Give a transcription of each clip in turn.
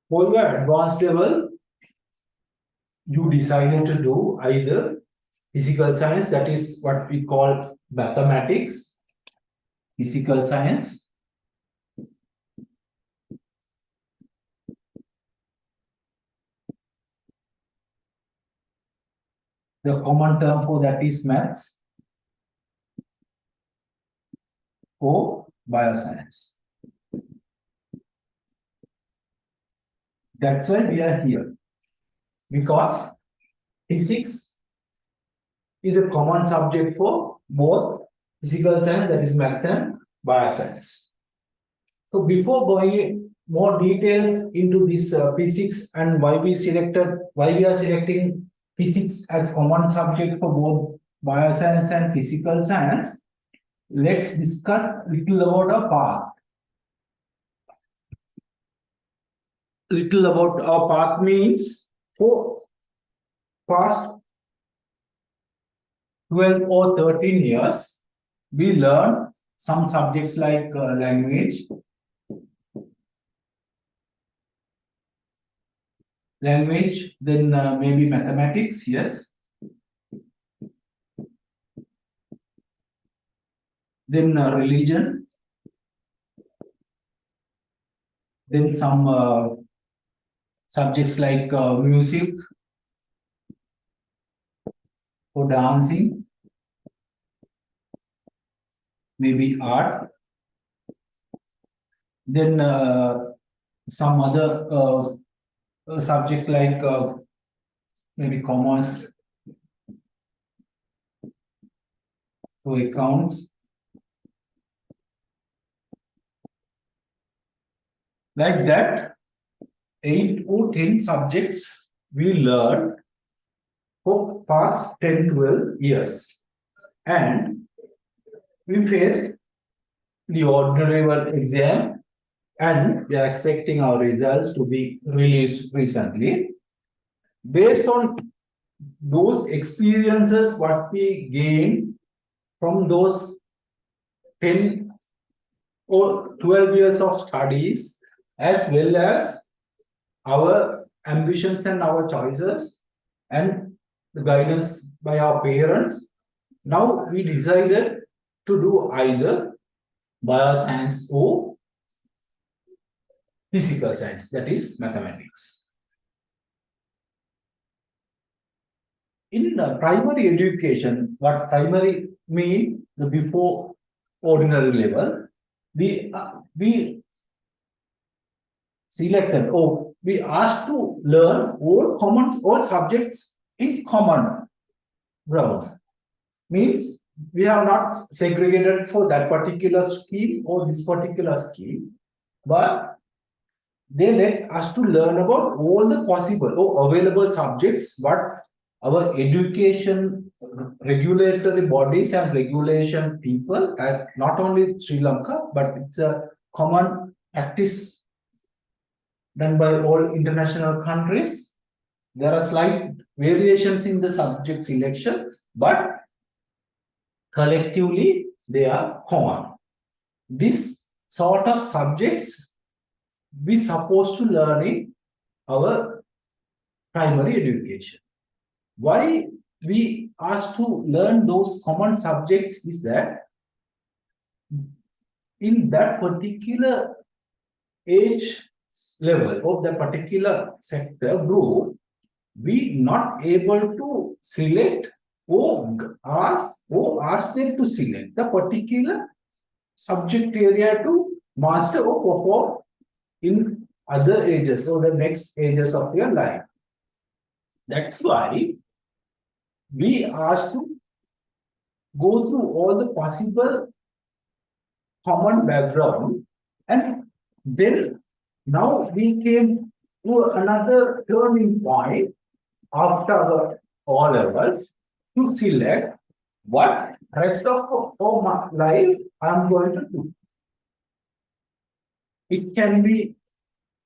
For your advanced level, you decided to do either physical science, that is what we call mathematics, physical science, the common term for that is maths, or bioscience. That's why we are here, because physics is a common subject for both physical science, that is maths, and bioscience. So before going more details into this physics and why we are selecting physics as common subject for both bioscience and physical science, let's discuss little about our path. Little about our path means for past 12 or 13 years, we learn some subjects like language, then maybe mathematics, yes. Then religion, then some subjects like music or dancing, maybe art. Then some other subject like maybe commerce or accounts. Like that, 8 or 10 subjects we learned for past 10-12 years. And we faced the ordinary level exam, and we are expecting our results to be released recently. Based on those experiences, what we gained from those 10 or 12 years of studies, as well as our ambitions and our choices and the guidance by our parents, now we decided to do either bioscience or physical science, that is mathematics. In the primary education, what primary mean, the before ordinary level, we selected or we asked to learn all subjects in common ground. Means we have not segregated for that particular scheme or this particular scheme, but they let us to learn about all the possible or available subjects what our education regulatory bodies and regulation people at not only Sri Lanka, but it's a common practice done by all international countries. There are slight variations in the subject selection, but collectively they are common. This sort of subjects we supposed to learn in our primary education. Why we asked to learn those common subjects is that in that particular age level of the particular sector group, we not able to select or ask them to select the particular subject area to master or perform in other ages or the next ages of your life. That's why we asked to go through all the possible common background, and then now we came to another turning point after our O levels to select what rest of my life I'm going to do. It can be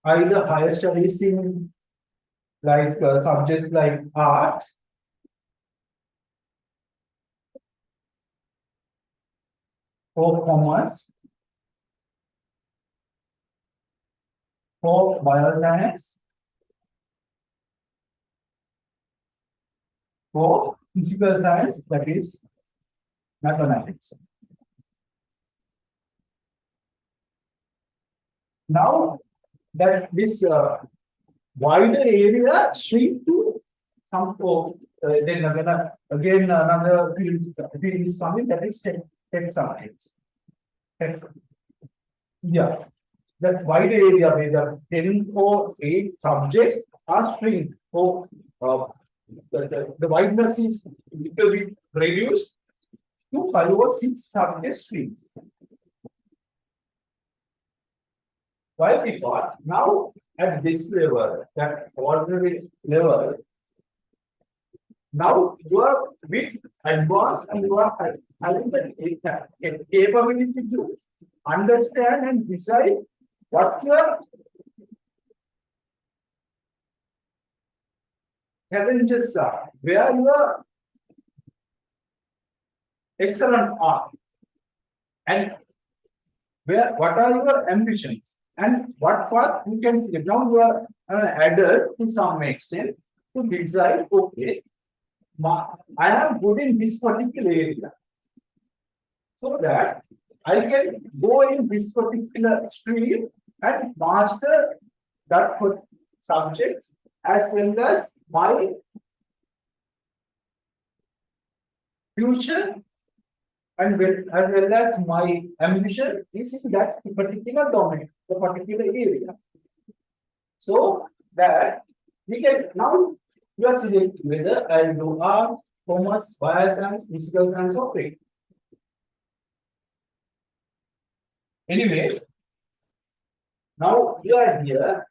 either higher studies in like subjects like arts, or commerce, for bioscience, for physical science, that is mathematics. Now that this wider area shrink to some then again another field is coming, that is tech subjects. Yeah, that wider area where the 10 or 8 subjects are shrink. So the wideness is little bit reduced to 5 or 6 subject streams. Why? Because now at this level, that ordinary level, now you are bit advanced and you are having the capability to understand and decide what your challenges are, where your excellent are, and where what are your ambitions and what path you can see. Now you are added to some extent to decide, okay, I am good in this particular area, so that I can go in this particular stream and master that subjects as well as my future and as well as my ambition is in that particular domain, the particular area. So that we can now you are seeing whether I do art, commerce, bioscience, physical science, or trade. Anyway, now you are here.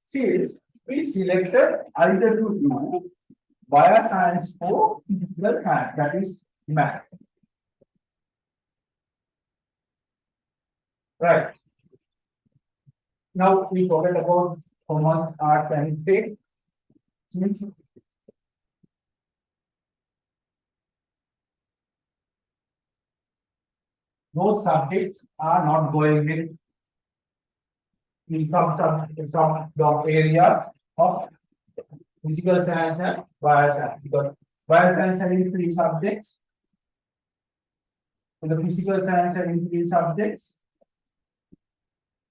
Since we selected either to do bioscience or physical science, that is math. Right. Now we forget about commerce, art, and trade. Since those subjects are not going in some areas of physical science and bioscience, because bioscience having 3 subjects, and the physical science having 3 subjects,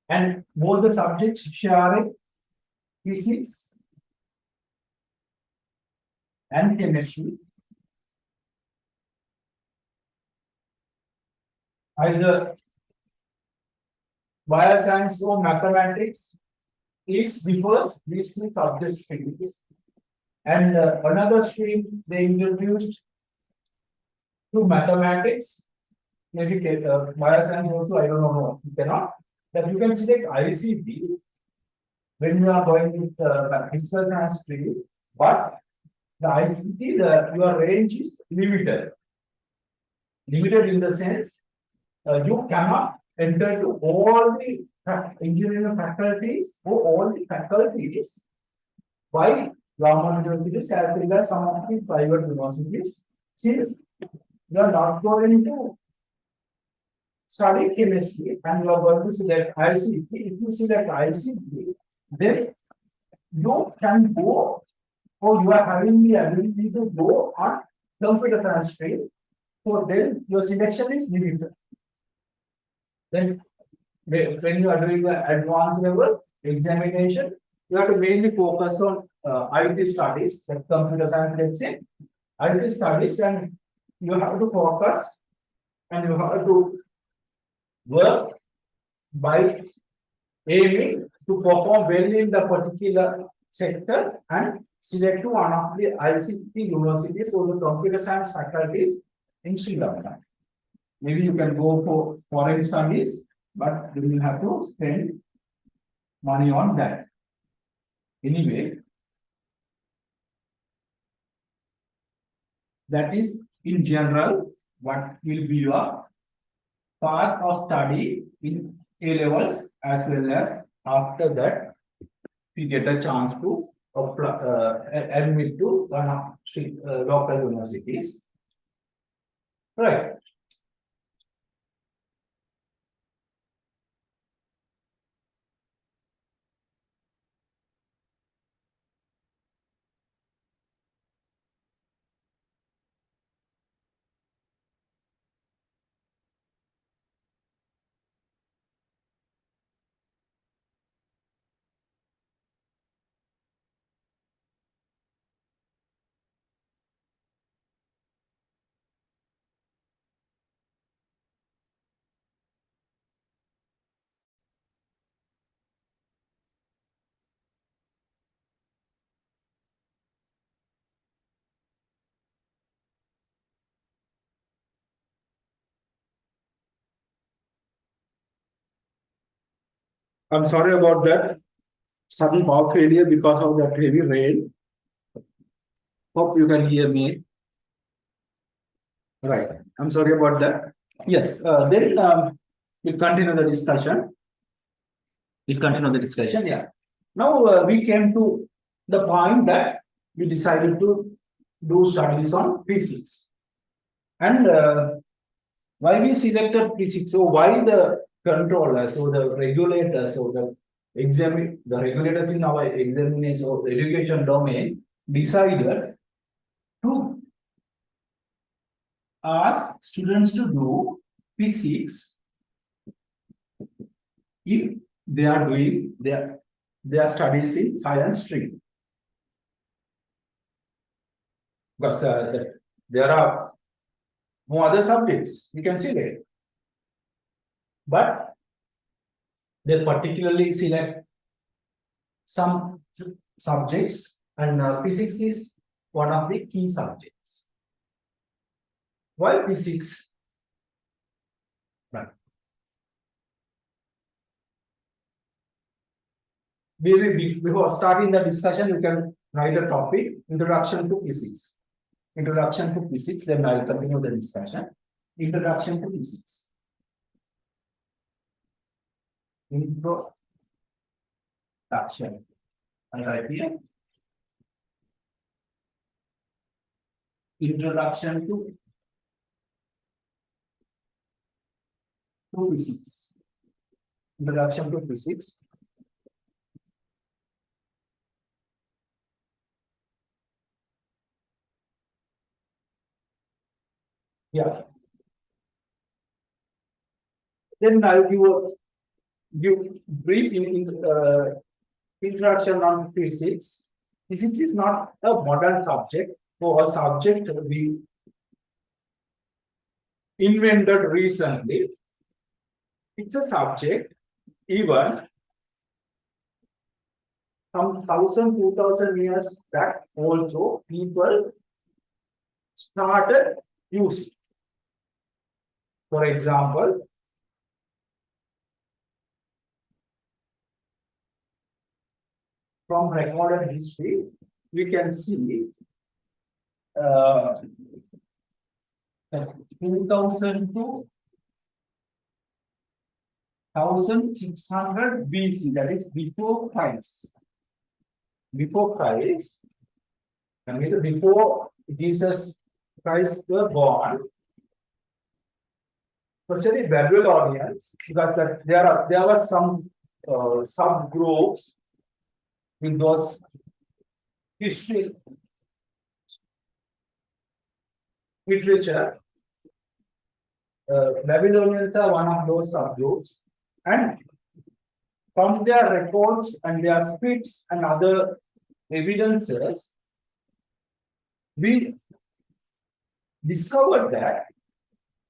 and both the subjects sharing physics and chemistry. Either bioscience or mathematics is because these 2 subjects finished. And another stream they introduced to mathematics, maybe bioscience also, I don't know, you cannot. That you can select ICT when you are going with physical science stream, but the ICT, your range is limited. Limited in the sense you cannot enter to all the engineering faculties or all the faculties by government universities as well as some of the private universities, since you are not going to study chemistry and you are going to select ICT. If you select ICT, then you can go, or you are having the ability to go on computer science stream. So then your selection is limited. Then when you are doing the advanced level examination, you have to mainly focus on IT studies, like computer science, let's say, IT studies, and you have to focus and you have to work by aiming to perform well in the particular sector and select one of the ICT universities or the computer science faculties in Sri Lanka. Maybe you can go for foreign studies, but you will have to spend money on that. Anyway, that is in general what will be your path of study in A levels, as well as after that we get a chance to apply, admit to one of local universities. Right. I'm sorry about that. Sudden power failure because of that heavy rain. Hope you can hear me. Right. I'm sorry about that. Yes. Then we'll continue the discussion. Yeah. Now we came to the point that we decided to do studies on physics. And why we selected physics? So why the controllers or the regulators or the regulators in our examination or education domain decided to ask students to do physics if they are doing their studies in science stream. Because there are no other subjects you can select. But they particularly select some subjects, and physics is one of the key subjects. Why physics? Right. Before starting the discussion, you can write a topic, introduction to physics. Introduction to physics, then I'll continue the discussion. Introduction to physics. Introduction. I'll write here. Introduction to physics. Introduction to physics. Yeah. Then I'll give brief introduction on physics. Physics is not a modern subject or a subject we invented recently. It's a subject even some 1,000–2,000 years back also people started using. For example, from recorded history, we can see that 2000 to 1600 BC, that is before Christ. Before Christ, and before Jesus Christ were born, especially Babylonians, because there were some subgroups in those history literature. Babylonians are one of those subgroups, and from their records and their scripts and other evidences, we discovered that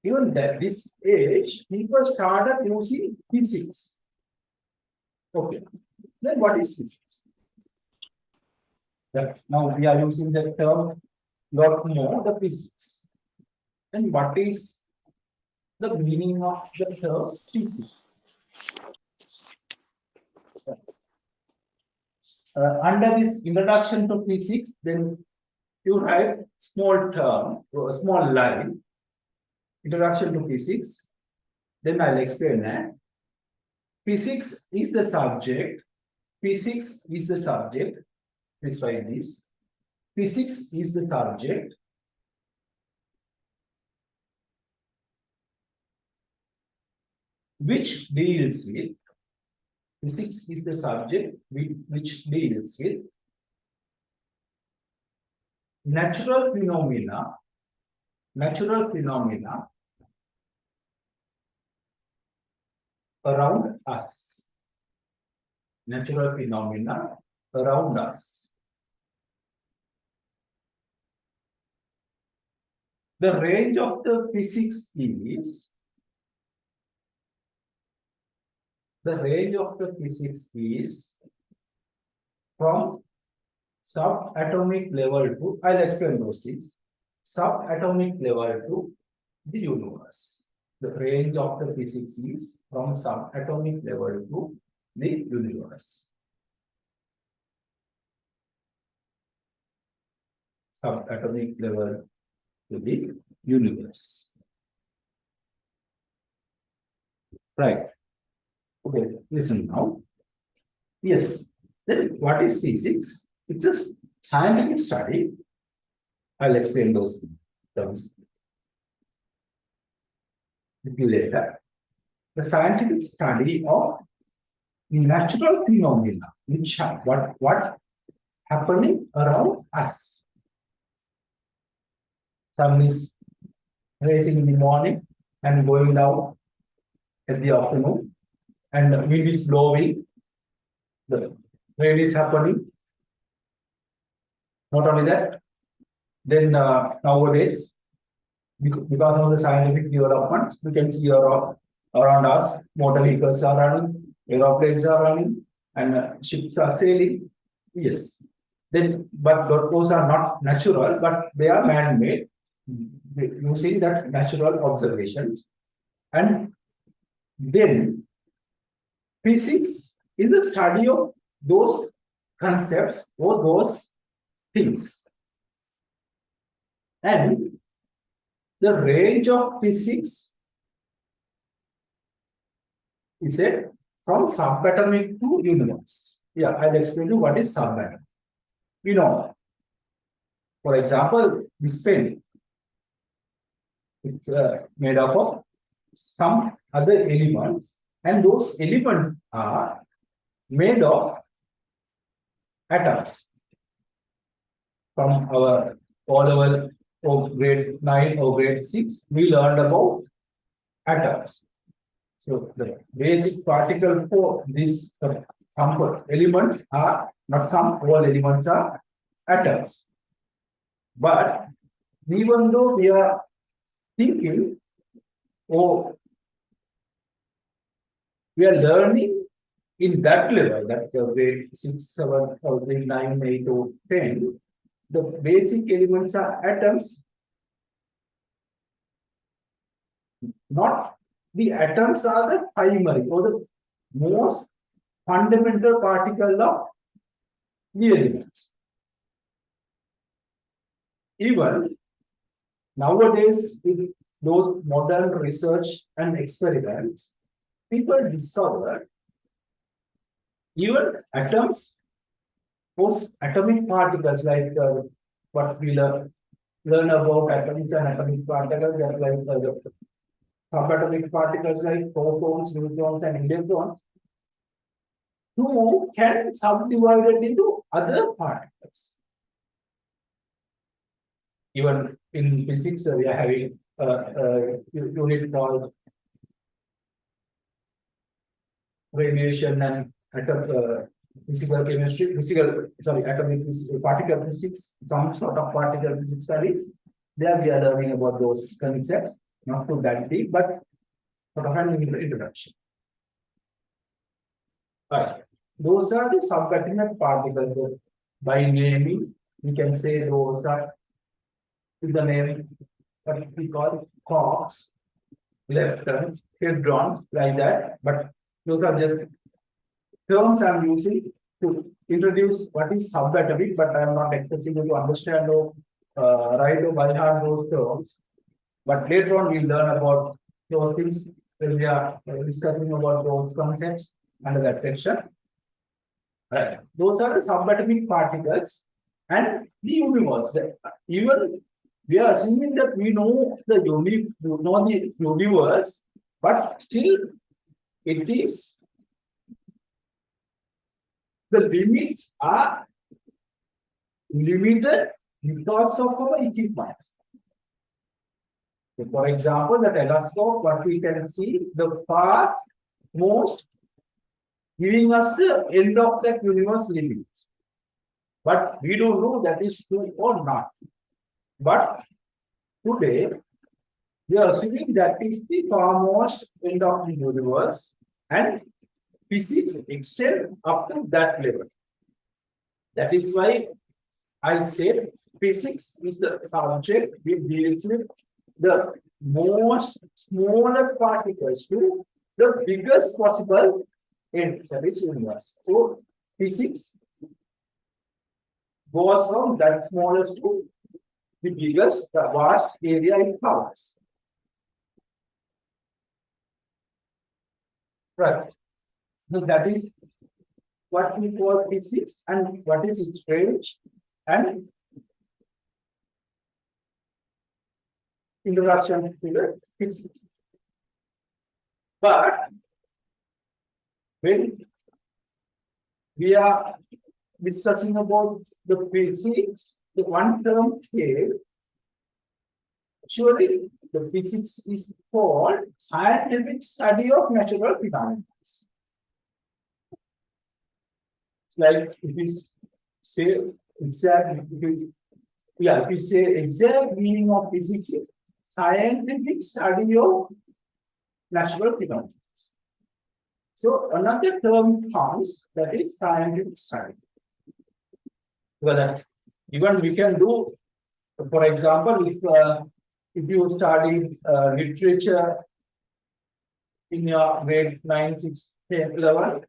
even at this age, people started using physics. Okay, then what is physics? Now we are using the term lot more, the physics. And what is the meaning of the term physics? Under this introduction to physics, then you write small term or a small line, introduction to physics. Then I'll explain that. Physics is the subject. Physics is the subject. Please write this. Physics is the subject which deals with. Physics is the subject which deals with natural phenomena around us. Natural phenomena around us. The range of the physics is from subatomic level to, I'll explain those things, subatomic level to the universe. The range of the physics is from subatomic level to the universe. Subatomic level to the universe. Right. Okay, listen now. Yes. Then what is physics? It's a scientific study. I'll explain those terms later. The scientific study of natural phenomena, which what happening around us. Sun is rising in the morning and going down at the afternoon, and the wind is blowing. The rain is happening. Not only that, then nowadays, because of the scientific developments, we can see around us, motor vehicles are running, aeroplanes are running, and ships are sailing. Yes. Then, but those are not natural, but they are man-made using that natural observations. And then physics is the study of those concepts or those things. And the range of physics is said from subatomic to universe. Yeah, I'll explain you what is subatom. You know, for example, this pen, it's made up of some other elements, and those elements are made of atoms. From our O-level of grade 9 or grade 6, we learned about atoms. So the basic particle for this some elements are not some, all elements are atoms. But even though we are thinking, oh, we are learning in that level, that grade 6, 7, or grade 9, 8, or 10, the basic elements are atoms. Not the atoms are the primary or the most fundamental particle of the elements. Even nowadays, with those modern research and experiments, people discovered even atoms, those atomic particles, like what we learn about atoms and atomic particles, that like subatomic particles like protons, neutrons, and electrons, who can subdivide it into other particles. Even in physics, we are having a unit called radiation and physical chemistry, atomic particle physics, some sort of particle physics studies. There we are learning about those concepts, not to that deep, but sort of an introduction. Right. Those are the subatomic particles. By naming, we can say those are with the name what we call quarks, leptons, hadrons, like that. But those are just terms I'm using to introduce what is subatomic, but I am not expecting you to understand or write or by heart those terms. But later on, we'll learn about those things when we are discussing about those concepts under that section. Right. Those are the subatomic particles and the universe. Even we are assuming that we know the universe, but still it is the limits are limited because of our equipment. So for example, the telescope, what we can see, the path most giving us the end of that universe limits. But we don't know that is true or not. But today, we are assuming that is the farmost end of the universe, and physics extend up to that level. That is why I said physics is the subject which deals with the most smallest particles to the biggest possible end, that is universe. So physics goes from that smallest to the biggest, the vast area it covers. Right. So that is what we call physics and what is its range and introduction to the physics. But when we are discussing about the physics, the one term here, surely the physics is called scientific study of natural phenomena. It's like if we say exact, if we say exact meaning of physics is scientific study of natural phenomena. So another term comes, that is scientific study. Because even we can do, for example, if you study literature in your grade 9, 6, 10, 11,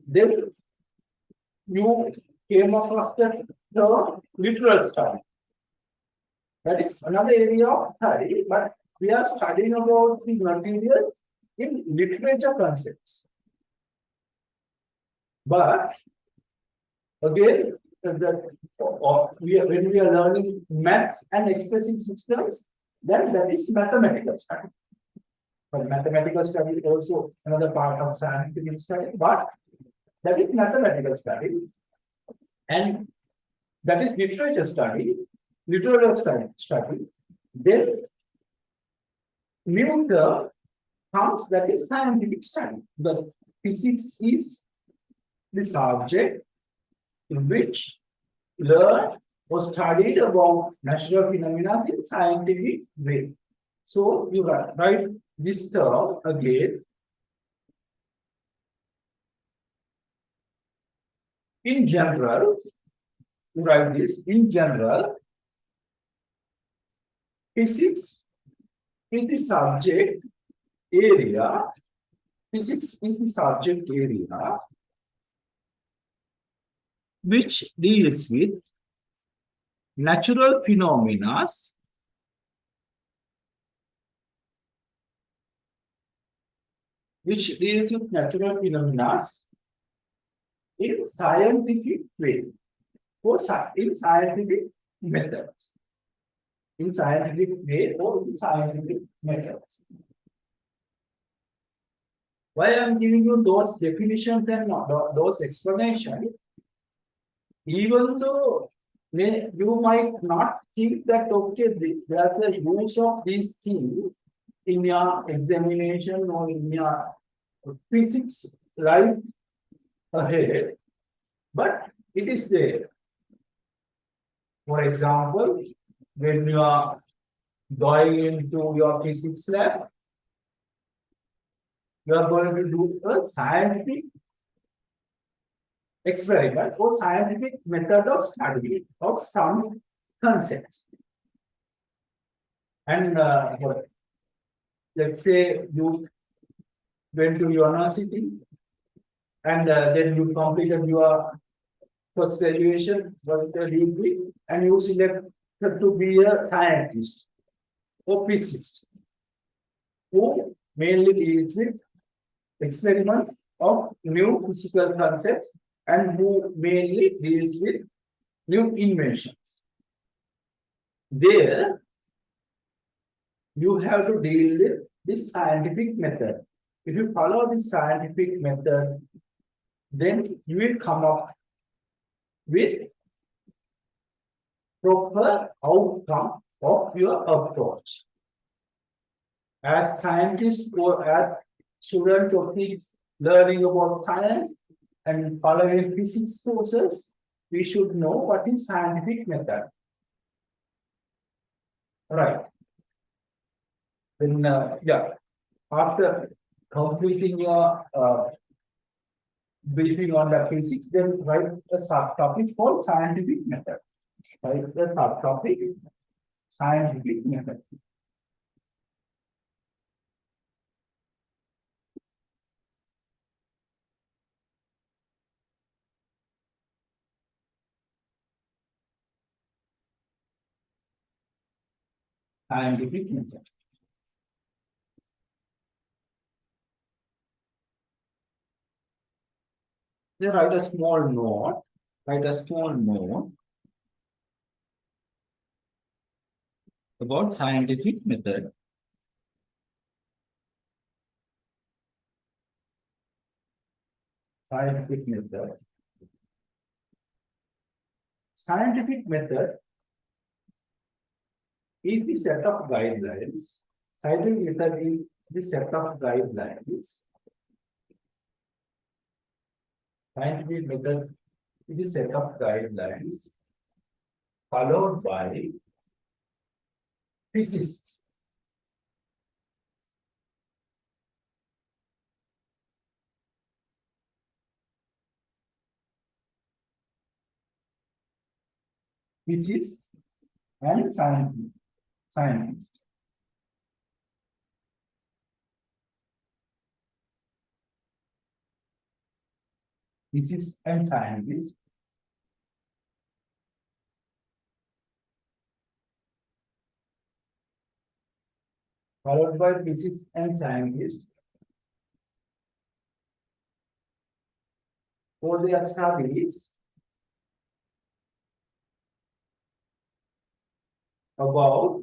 then you came across the term literal study. That is another area of study, but we are studying about the materials in literature concepts. But again, when we are learning maths and expressing systems, then that is mathematical study. But mathematical study is also another part of scientific study, but that is mathematical study. And that is literature study, study. Then new term comes, that is scientific study. The physics is the subject in which learned or studied about natural phenomena in scientific way. So you write this term again. In general, you write this, in general, physics is the subject area, physics is the subject area which deals with natural phenomena in scientific way, or in scientific methods. In scientific way or in scientific methods. Why I am giving you those definitions and those explanations, even though you might not think that okay, there's a use of these things in your examination or in your physics right ahead, but it is there. For example, when you are going into your physics lab, you are going to do a scientific experiment or scientific method of study of some concepts. And let's say you went to university and then you completed your first graduation, first degree, and you selected to be a scientist or physicist who mainly deals with experiments of new physical concepts and who mainly deals with new inventions. There, you have to deal with this scientific method. If you follow this scientific method, then you will come up with proper outcome of your approach. As scientists or as students of physics learning about science and following physics courses, we should know what is scientific method. Right. Then, after completing your briefing on the physics, then write a subtopic called scientific method. Write the subtopic scientific method. scientific method. They write a small note, about scientific method. Scientific method. Scientific method is the set of guidelines. Scientific method is the set of guidelines. Scientific method is the set of guidelines followed by physicists. Physicists and scientists. Physicists and scientists followed by physicists and scientists for their studies about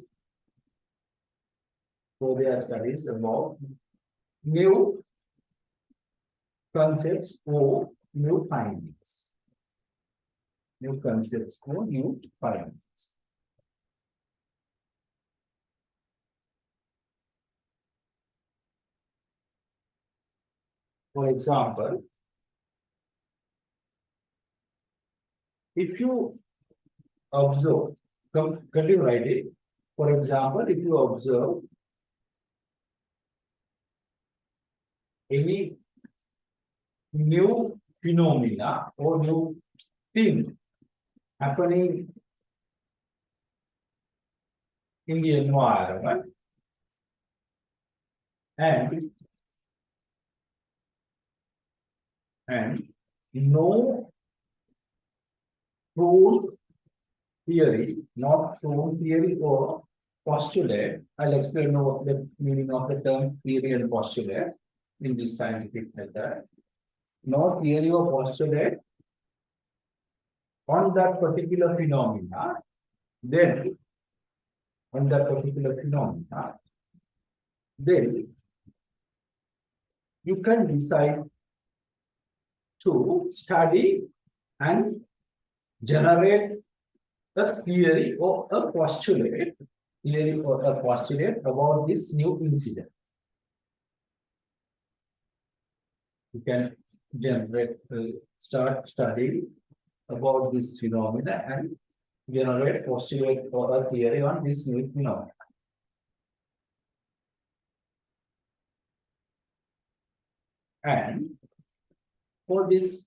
new concepts or new findings. New concepts or new findings. For example, if you observe, continue writing. For example, if you observe any new phenomena or new thing happening in the environment and no proof theory, not proven theory or postulate. I'll explain what the meaning of the term theory and postulate in this scientific method. No theory or postulate on that particular phenomena, then you can decide to study and generate a theory or a postulate about this new incident. You can start studying about this phenomena and generate postulate or a theory on this new phenomena. And for this,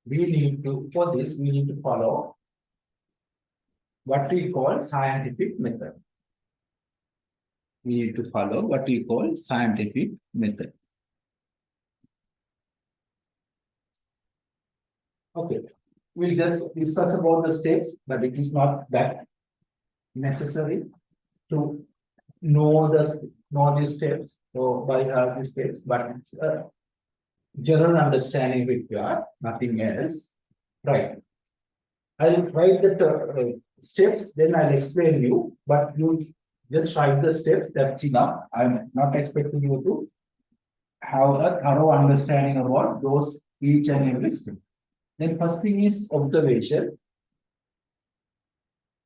we need to follow what we call scientific method. We need to follow what we call scientific method. Okay, we'll just discuss about the steps, but it is not that necessary to know these steps or by heart these steps, but it's a general understanding required, nothing else. Right. I'll write the steps, then I'll explain you, but you just write the steps, that's enough. I'm not expecting you to have a thorough understanding about those each and every step. Then first thing is observation.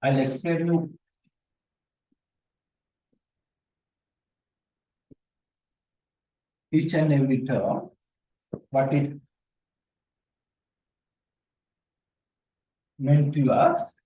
I'll explain you each and every term, what it meant to us.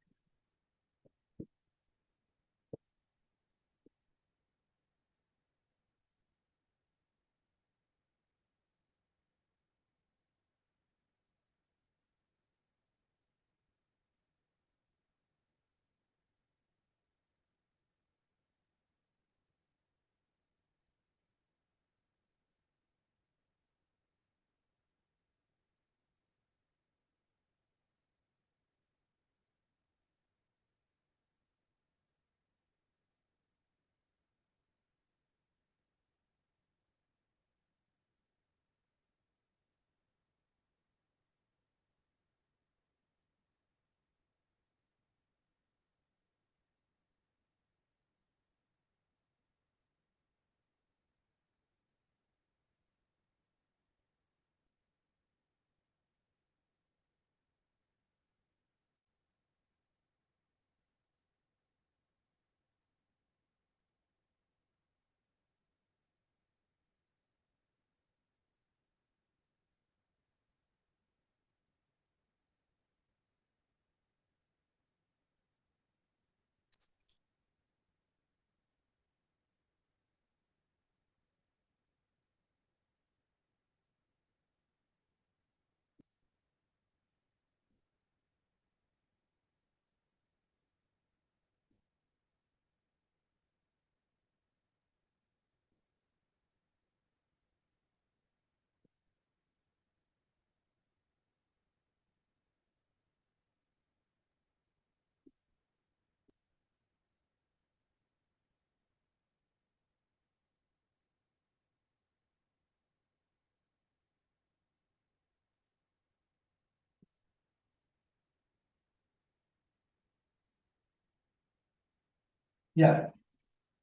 Yeah,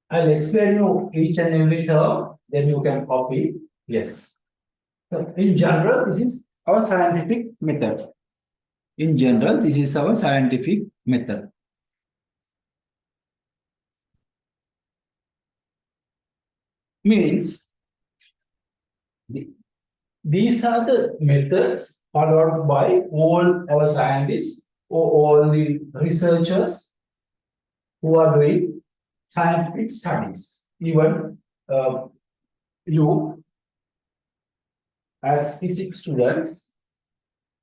I'll explain you each and every term, then you can copy. Yes. So in general, this is our scientific method. In general, this is our scientific method. Means these are the methods followed by all our scientists or all the researchers who are doing scientific studies. Even you, as physics students,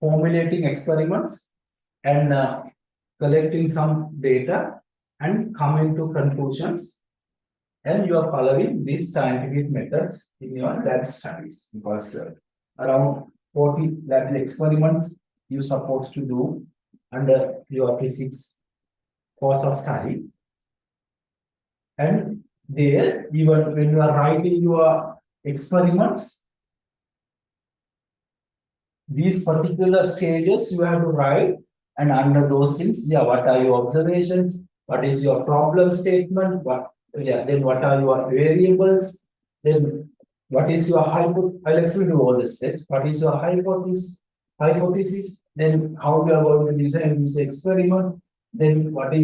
formulating experiments and collecting some data and coming to conclusions, and you are following these scientific methods in your lab studies, because around 40 lab experiments you're supposed to do under your physics course of study. And there, even when you are writing your experiments, these particular stages you have to write, and under those things, yeah, what are your observations, what is your problem statement, what, yeah, then what are your variables, then what is your I'll explain you all the steps. What is your hypothesis, then how you are going to design this experiment, then what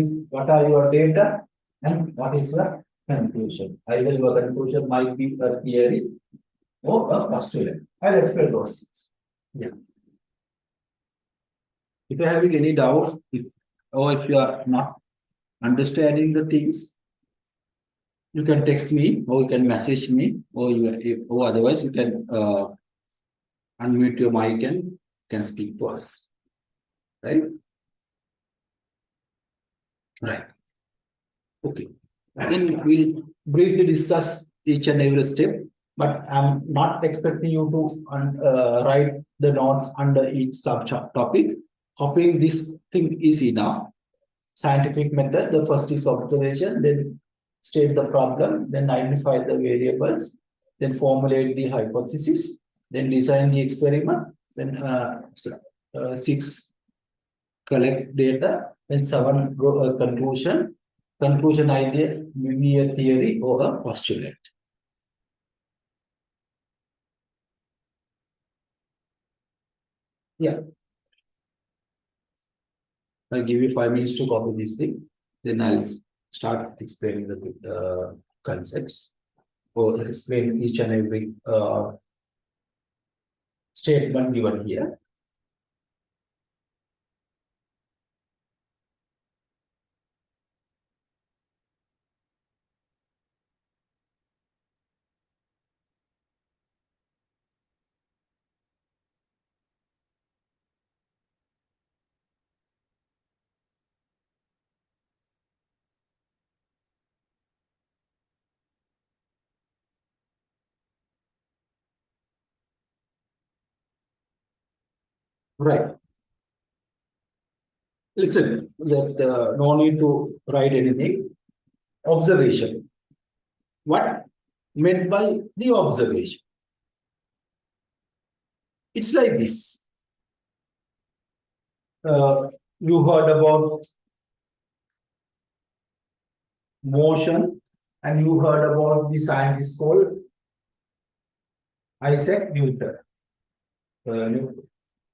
are your data, and what is your conclusion. Either your conclusion might be a theory or a postulate. I'll explain those things. Yeah. If you're having any doubt, or if you are not understanding the things, you can text me, or you can message me, or otherwise you can unmute your mic and can speak to us. Right? Right. Okay. Then we'll briefly discuss each and every step, but I'm not expecting you to write the notes under each subtopic. Copying this thing is enough. Scientific method, the first is observation, then state the problem, then identify the variables, then formulate the hypothesis, then design the experiment, then 6 collect data, then 7 go conclusion. Conclusion either be a theory or a postulate. Yeah. I'll give you 5 minutes to copy this thing. Then I'll start explaining the concepts, or explain each and every statement given here. Right. Listen, that no need to write anything. Observation. What meant by the observation? It's like this. You heard about motion, and you heard about the scientist called Isaac Newton.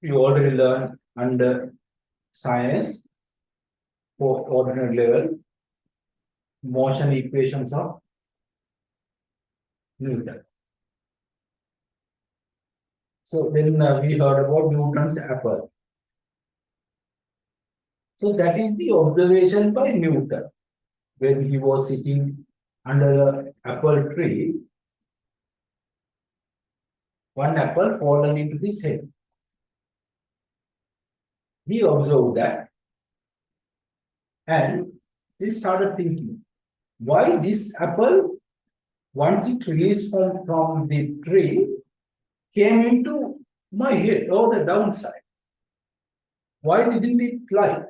You already learned under science for ordinary level motion equations of Newton. So then we heard about Newton's apple. So that is the observation by Newton when he was sitting under the apple tree. One apple fallen into his head. He observed that, and he started thinking, why this apple, once it released from the tree, came into my head or the downside? Why didn't it fly?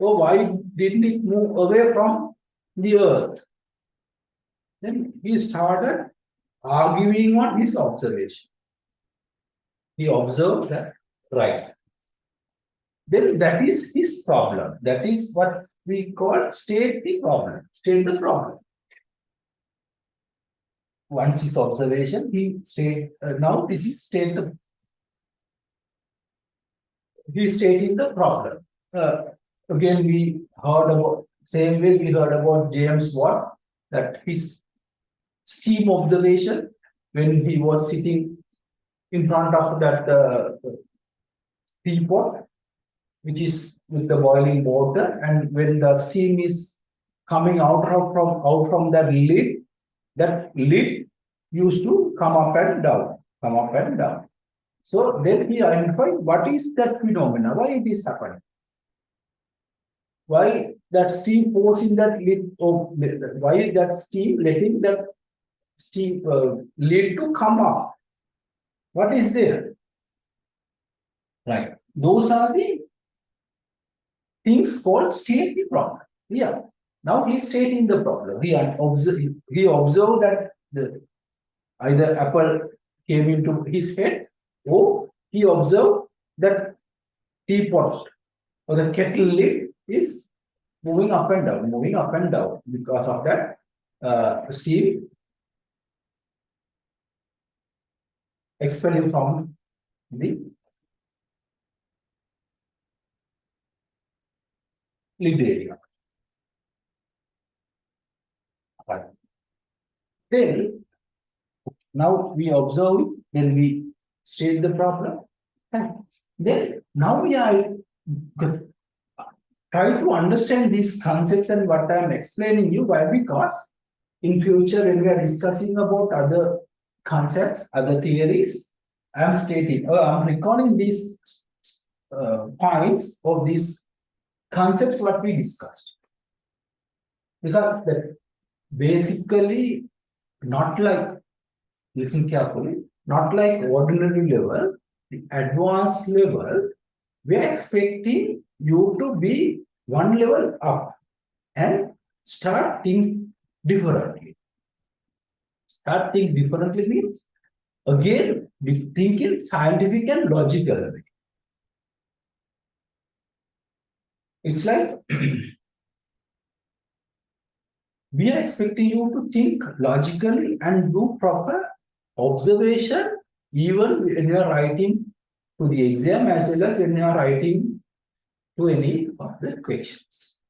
Or why didn't it move away from the earth? Then he started arguing on his observation. He observed that, right. Then that is his problem. That is what we call state the problem. State the problem. Once his observation, he state now this is state the he stating the problem. Again, we heard about same way we heard about James Watt, that his steam observation when he was sitting in front of that teapot, which is with the boiling water, and when the steam is coming out from that lid used to come up and down, come up and down. So then he identified what is that phenomena, why it is happening, why that steam pours in that lid, or why that steam letting that steam lid to come up, what is there, right? Those are the things called state the problem. Yeah. Now he is stating the problem. He observed that either apple came into his head, or he observed that teapot or the kettle lid is moving up and down because of that steam expelling from the lid area. Right. Then now we observe, then we state the problem. And then now we are try to understand these concepts and what I am explaining you. Why? Because in future when we are discussing about other concepts, other theories, I am stating, I am recalling these points of these concepts what we discussed. Because that basically not like, listen carefully, not like ordinary level, the advanced level, we are expecting you to be one level up and start think differently. Start think differently means again think in scientific and logical way. It's like we are expecting you to think logically and do proper observation even when you are writing to the exam as well as when you are writing to any of the questions.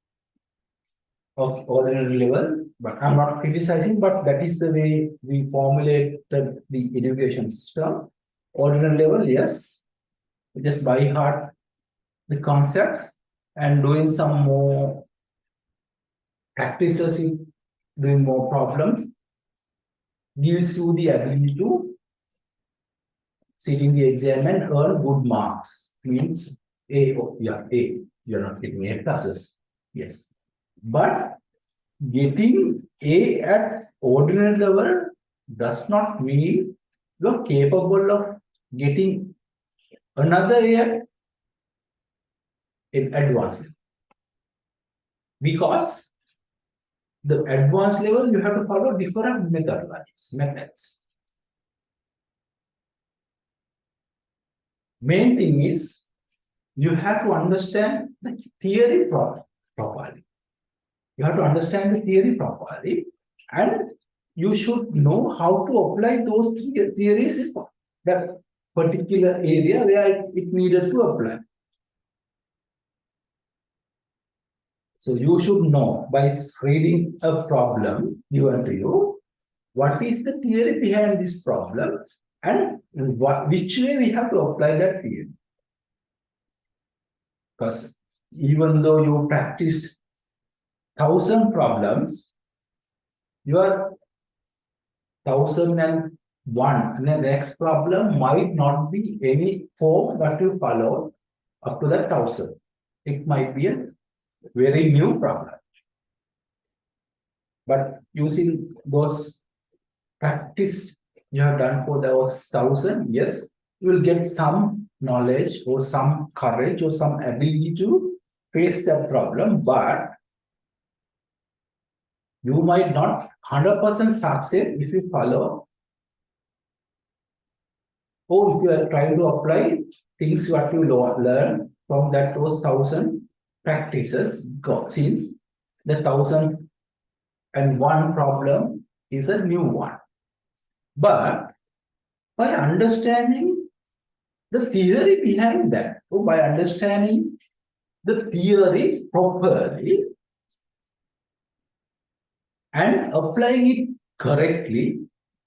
Okay, ordinary level, but I'm not criticizing, but that is the way we formulate the education system. Ordinary level, yes, just by heart the concepts and doing some more practices in doing more problems gives you the ability to sit in the exam and earn good marks. Means A, oh, yeah, A. You're not getting A classes. Yes. But getting A at ordinary level does not mean you're capable of getting another A in advanced. Because the advanced level, you have to follow different methods. Main thing is you have to understand the theory properly. You have to understand the theory properly, and you should know how to apply those theories in that particular area where it needed to apply. So you should know by reading a problem given to you, what is the theory behind this problem and which way we have to apply that theory. Because even though you practiced 1,000 problems, your 1,001 and the next problem might not be any form that you follow up to that 1,000. It might be a very new problem. But using those practice you have done for those 1,000, yes, you will get some knowledge or some courage or some ability to face that problem, but you might not 100% success if you follow or if you are trying to apply things what you learn from that those 1,000 practices since the 1001 problem is a new one. But by understanding the theory behind that, so by understanding the theory properly and applying it correctly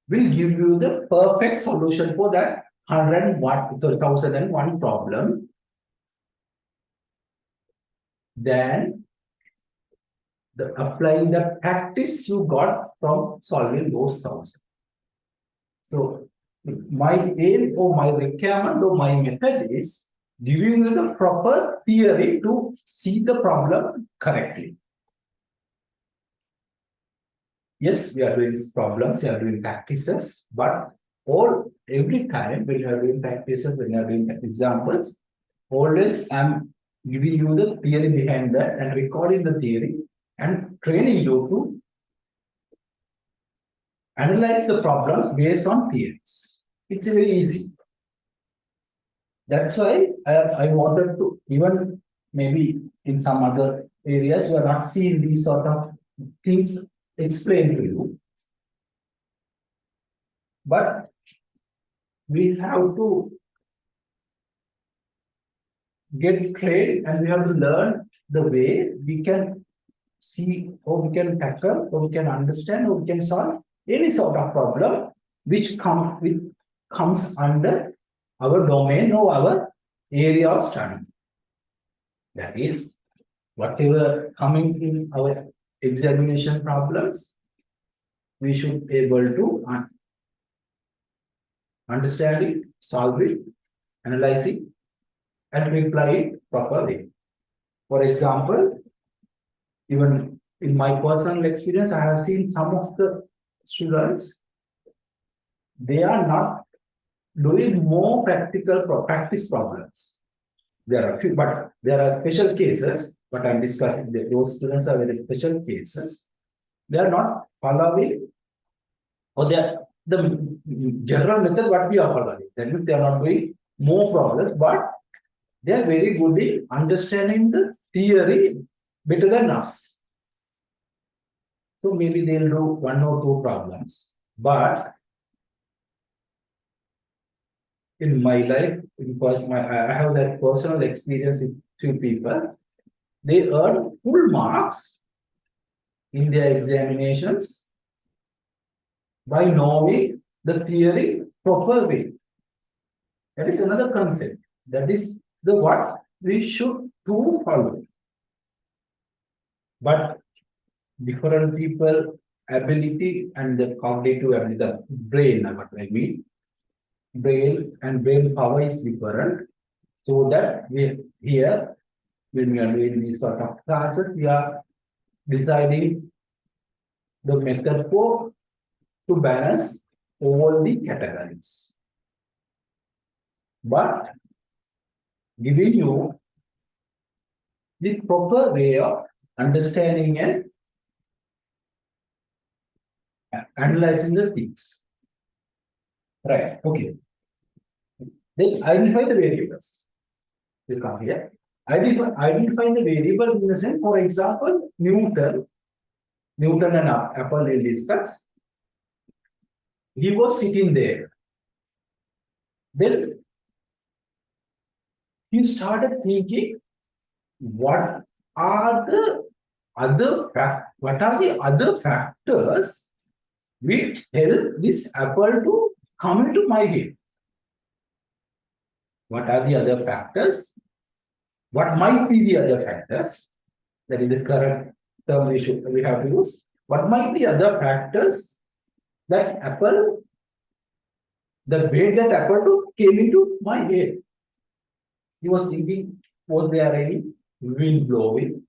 will give you the perfect solution for that 1001 problem. Then applying the practice you got from solving those 1000. So my aim or my requirement or my method is giving you the proper theory to see the problem correctly. Yes, we are doing problems, we are doing practices, but every time when you are doing practices, when you are doing examples, always I'm giving you the theory behind that and recording the theory and training you to analyze the problem based on theories. It's very easy. That's why I wanted to, even maybe in some other areas, you are not seeing these sort of things explained to you. But we have to get trained and we have to learn the way we can see or we can tackle or we can understand or we can solve any sort of problem which comes under our domain or our area of study. That is, whatever coming in our examination problems, we should be able to understand it, solve it, analyze it, and reply it properly. For example, even in my personal experience, I have seen some of the students, they are not doing more practice problems. There are a few, but there are special cases, but I'm discussing those students are very special cases. They are not following or the general method what we are following. That means they are not doing more problems, but they are very good in understanding the theory better than us. So maybe they'll do one or two problems, but in my life, I have that personal experience with few people. They earn full marks in their examinations by knowing the theory proper way. That is another concept. That is the what we should do follow. But different people ability and the cognitive ability, the brain, what I mean, brain and brain power is different. So that we here, when we are doing these sort of classes, we are deciding the method for to balance all the categories. But giving you the proper way of understanding and analyzing the things. Right, okay. Then identify the variables. You come here. Identify the variables in the sense, for example, Newton and Apple will discuss. He was sitting there. Then he started thinking, what are the other factors which help this apple to come into my head? What are the other factors? What might be the other factors? That is the correct term we have to use. What might be other factors that the way that apple came into my head? He was thinking, was there any wind blowing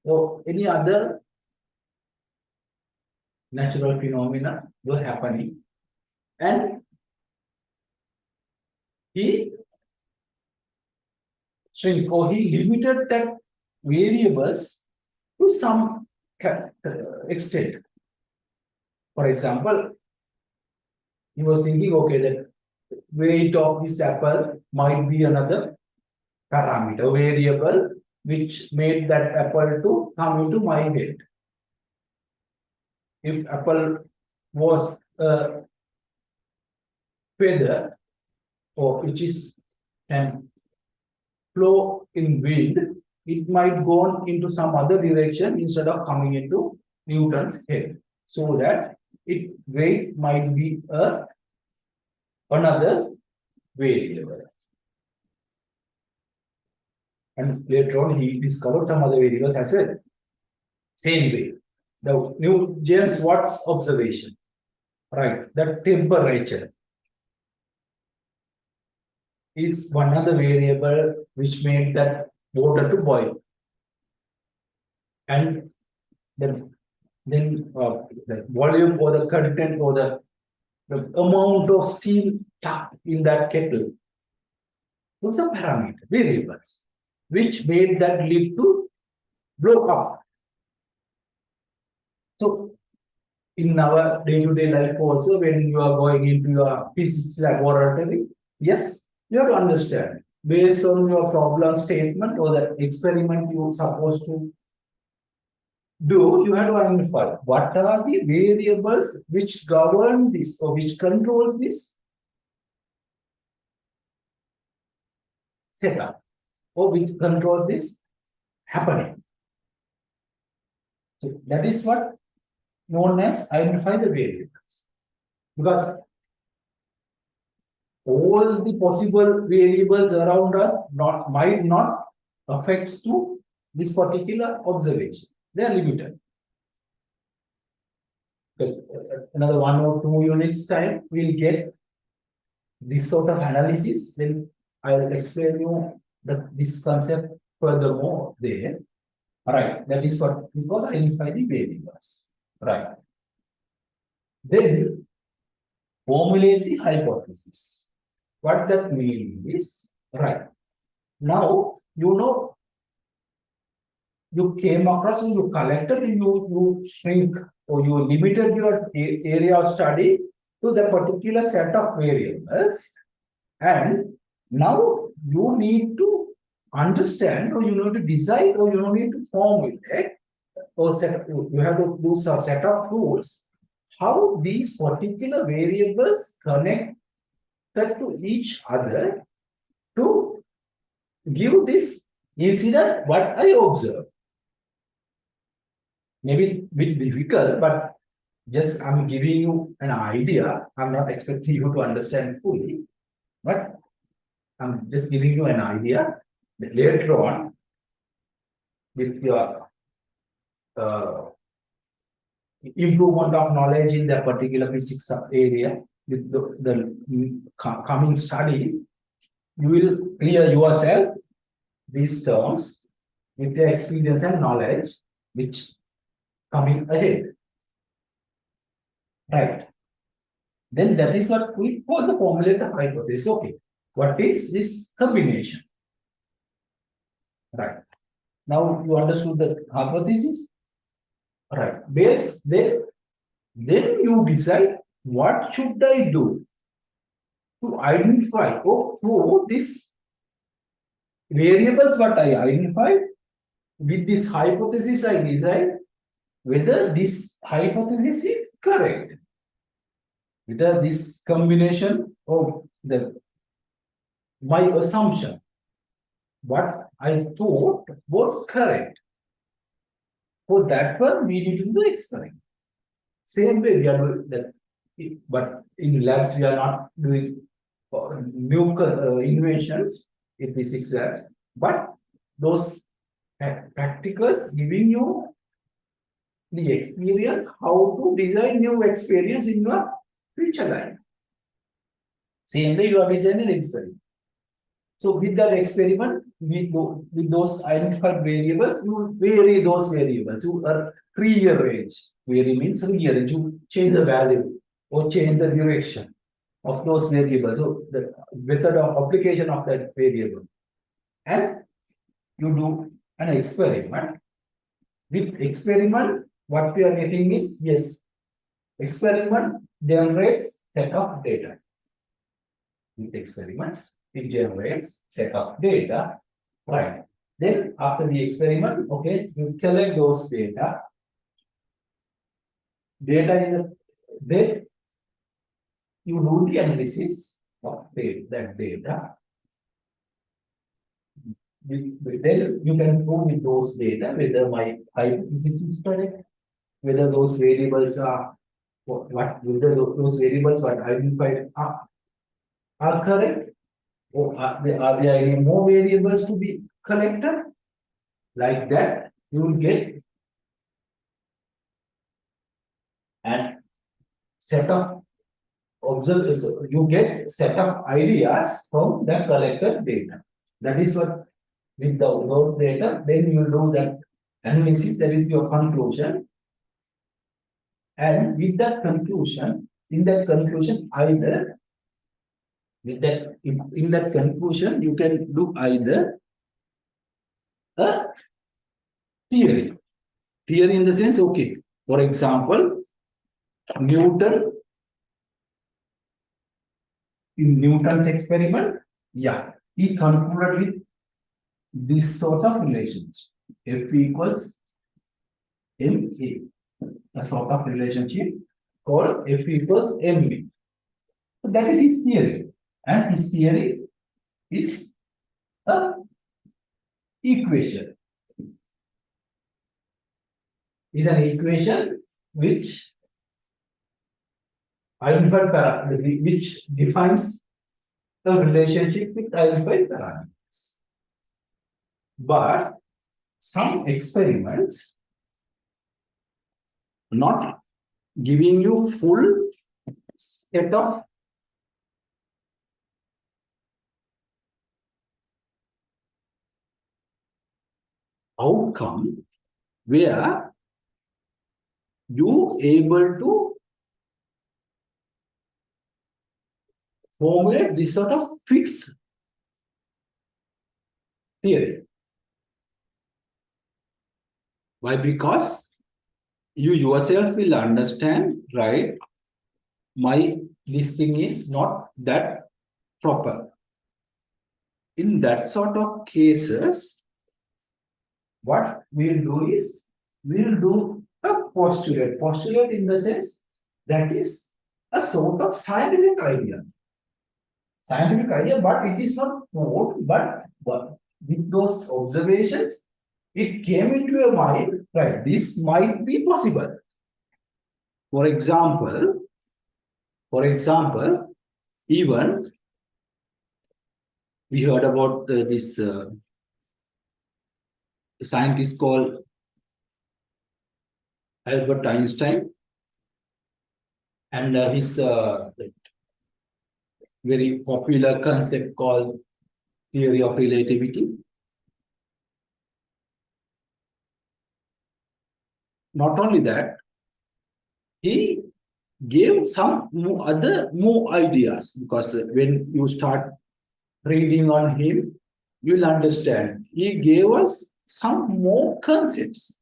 or any other natural phenomena were happening? And he limited that variables to some extent. For example, he was thinking, okay, the weight of this apple might be another parameter, variable which made that apple to come into my head. If apple was a feather, or which is can flow in wind, it might go into some other direction instead of coming into Newton's head, so that its weight might be another variable. And later on, he discovered some other variables as well. Same way. The new James Watt's observation, right? The temperature is one other variable which made that water to boil. And then the volume or the content or the amount of steam tucked in that kettle. Those are parameter variables which made that lid to blow up. So in our day-to-day life also, when you are going into your physics laboratory, yes, you have to understand based on your problem statement or the experiment you are supposed to do, you have to identify what are the variables which govern this or which control this setup or which controls this happening. So that is what known as identify the variables, because all the possible variables around us might not affect to this particular observation. They are limited. But another 1 or 2 units time we'll get this sort of analysis. Then I'll explain you this concept furthermore there. All right, that is what we call identify the variables. Right. Then formulate the hypothesis. What that means is, right, now you know you came across and you collected, you shrink or you limited your area of study to the particular set of variables, and now you need to understand or you need to decide or you need to formulate or you have to do some set of rules how these particular variables connect to each other to give this incident what I observe. Maybe a bit difficult, but just I'm giving you an idea. I'm not expecting you to understand fully, but I'm just giving you an idea that later on with your improvement of knowledge in the particular physics area, with the coming studies, you will clear yourself these terms with the experience and knowledge which coming ahead. Right. Then that is what we call the formulate the hypothesis. Okay. What is this combination? Right. Now you understood the hypothesis. Right. Based then you decide what should I do to identify this variables what I identified with this hypothesis I decide whether this hypothesis is correct, whether this combination of my assumption what I thought was correct. For that one, we need to do the experiment. Same way we are doing that, but in labs we are not doing new inventions in physics labs, but those practicals giving you the experience how to design new experience in your future life. Same way you are designing an experiment. So with that experiment, with those identified variables, you vary those variables. You are rearrange. Vary means rearrange. You change the value or change the direction of those variables. So the method of application of that variable. And you do an experiment. With experiment, what we are getting is, yes, experiment generates set of data. With experiments, it generates set of data, right? Then after the experiment, okay, you collect those data. Data in the, then you do the analysis of that data. Then you can prove with those data whether my hypothesis is correct, whether those variables are whether those variables what identified are correct, or are there any more variables to be collected? Like that, you will get and set of observe. You get set of ideas from the collected data. That is what with those data, then you do that analysis. That is your conclusion. And with that conclusion, in that conclusion, either with that in that conclusion, you can do either a theory. Theory in the sense, okay, for example, Newton, in Newton's experiment, yeah, he concluded with this sort of relationship. F equals ma, a sort of relationship called F equals ma. So that is his theory. And his theory is a equation. Is an equation which which defines the relationship with identified parameters. But some experiments not giving you full set of outcome where you able to formulate this sort of fixed theory. Why? Because you yourself will understand, right? This thing is not that proper. In that sort of cases, what we'll do is we'll do a postulate. Postulate in the sense that is a sort of scientific idea. Scientific idea, but it is not proved, but with those observations, it came into your mind, right? This might be possible. For example, even we heard about this scientist called Albert Einstein, and his very popular concept called theory of relativity. Not only that, he gave some more ideas, because when you start reading on him, you'll understand. He gave us some more concepts,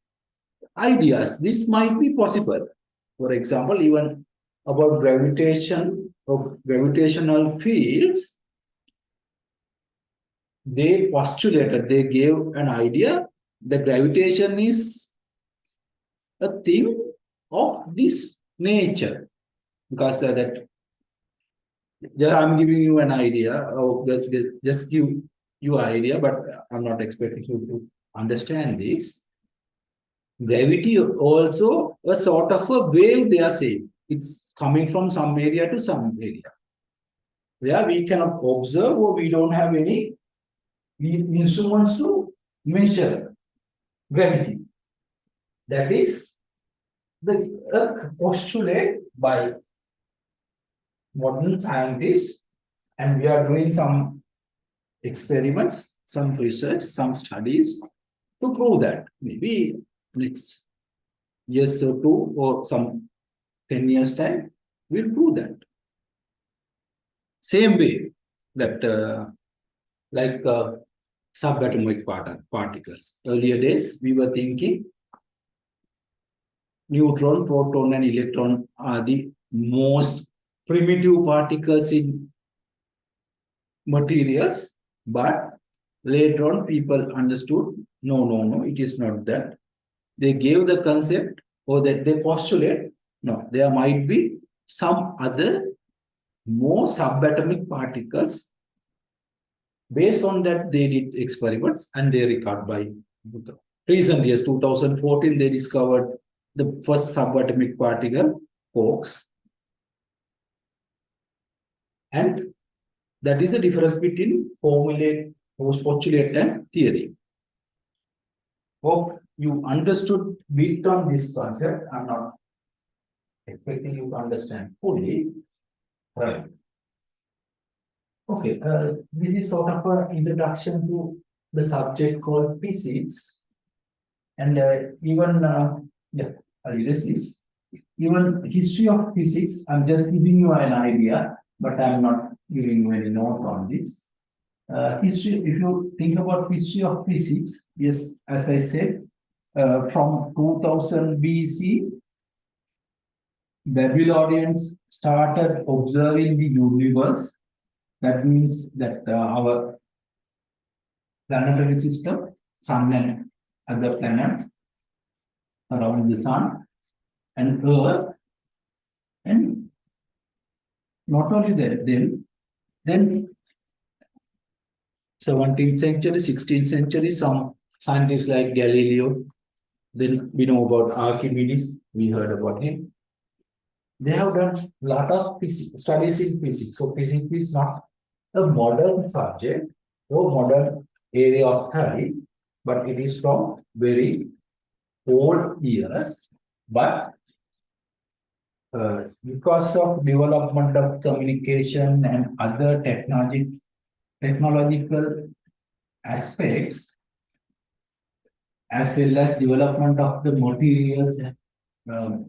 ideas. This might be possible. For example, even about gravitation or gravitational fields, they postulated, they gave an idea that gravitation is a thing of this nature, because that I'm giving you an idea, or just give you an idea, but I'm not expecting you to understand this. Gravity also a sort of a wave, they are saying. It's coming from some area to some area, where we cannot observe, or we don't have any instruments to measure gravity. That is the postulate by modern scientists, and we are doing some experiments, some research, some studies to prove that. Maybe next years or two, or some 10 years time, we'll prove that. Same way that like subatomic particles. Earlier days, we were thinking neutron, proton, and electron are the most primitive particles in materials, but Later on, people understood, no, it is not that. They gave the concept or that they postulate, no, there might be some other more subatomic particles. Based on that, they did experiments and they record by recent years, 2014, they discovered the first subatomic particle, quarks. And that is the difference between formulate, postulate and theory. Hope you understood bit on this concept. I'm not expecting you to understand fully. Right. Okay, this is sort of an introduction to the subject called physics. And yeah, this is even history of physics. I'm just giving you an idea, but I'm not giving you any note on this. History, if you think about history of physics, yes, as I said, from 2000 BC, Babylonians started observing the universe. That means that our planetary system, sun and other planets around the sun and earth, and not only that, then 17th century, 16th century, some scientists like Galileo, then we know about Archimedes, we heard about him. They have done a lot of studies in physics. So physics is not a modern subject or modern area of study, but it is from very old years. But because of development of communication and other technological aspects, as well as development of the materials and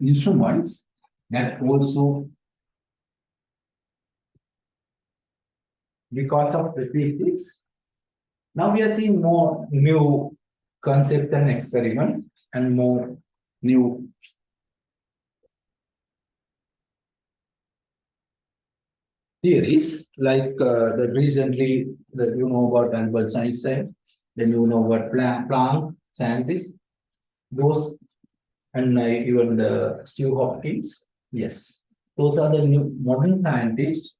instruments, that also because of the physics, now we are seeing more new concepts and experiments and more new theories, like the recently that you know about Albert Einstein, then you know about Planck scientists, those, and even the Steve Hopkins. Yes, those are the new modern scientists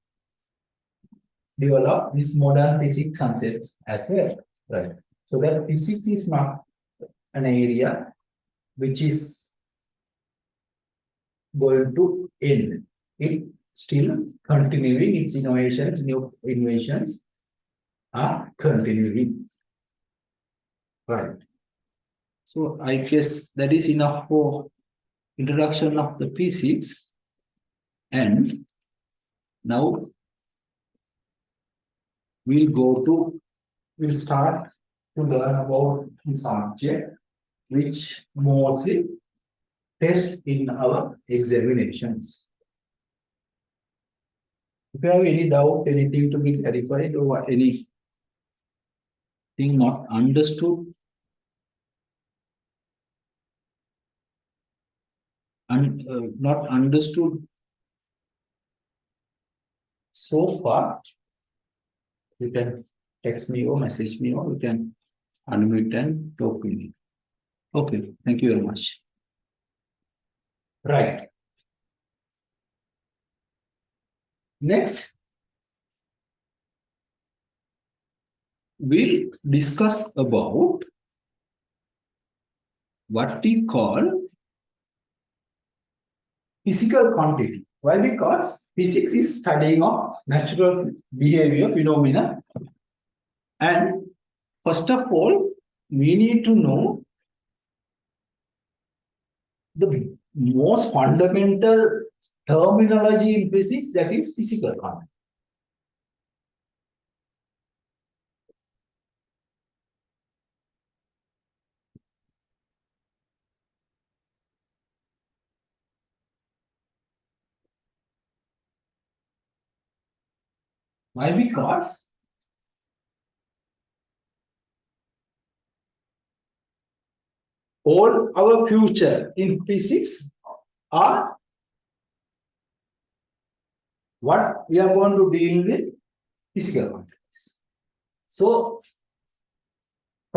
develop these modern physics concepts as well, right? So that physics is not an area which is going to end. It still continuing, its innovations, new inventions are continuing. Right. So I guess that is enough for introduction of the physics. And now we'll start to learn about the subject which mostly test in our examinations. If you have any doubt, anything to be clarified, or anything not understood, not understood so far, you can text me or message me, or you can unmute and talk to me. Okay, thank you very much. Right. Next, we'll discuss about what we call physical quantity. Why? Because physics is studying of natural behavior phenomena. And first of all, we need to know the most fundamental terminology in physics, that is physical quantity. Why? Because all our future in physics are what we are going to deal with physical quantities. So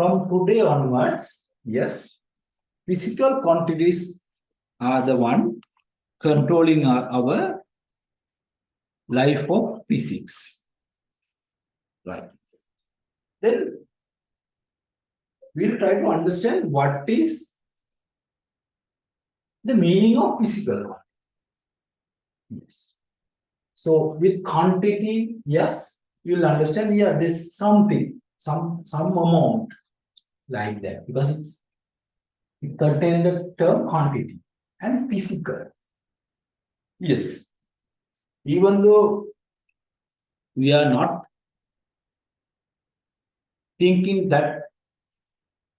from today onwards, yes, physical quantities are the one controlling our life of physics. Right. Then we'll try to understand what is the meaning of physical quantity. Yes. So with quantity, yes, you'll understand, yeah, there's something, some amount like that, because it contains the term quantity and physical. Yes. Even though we are not thinking that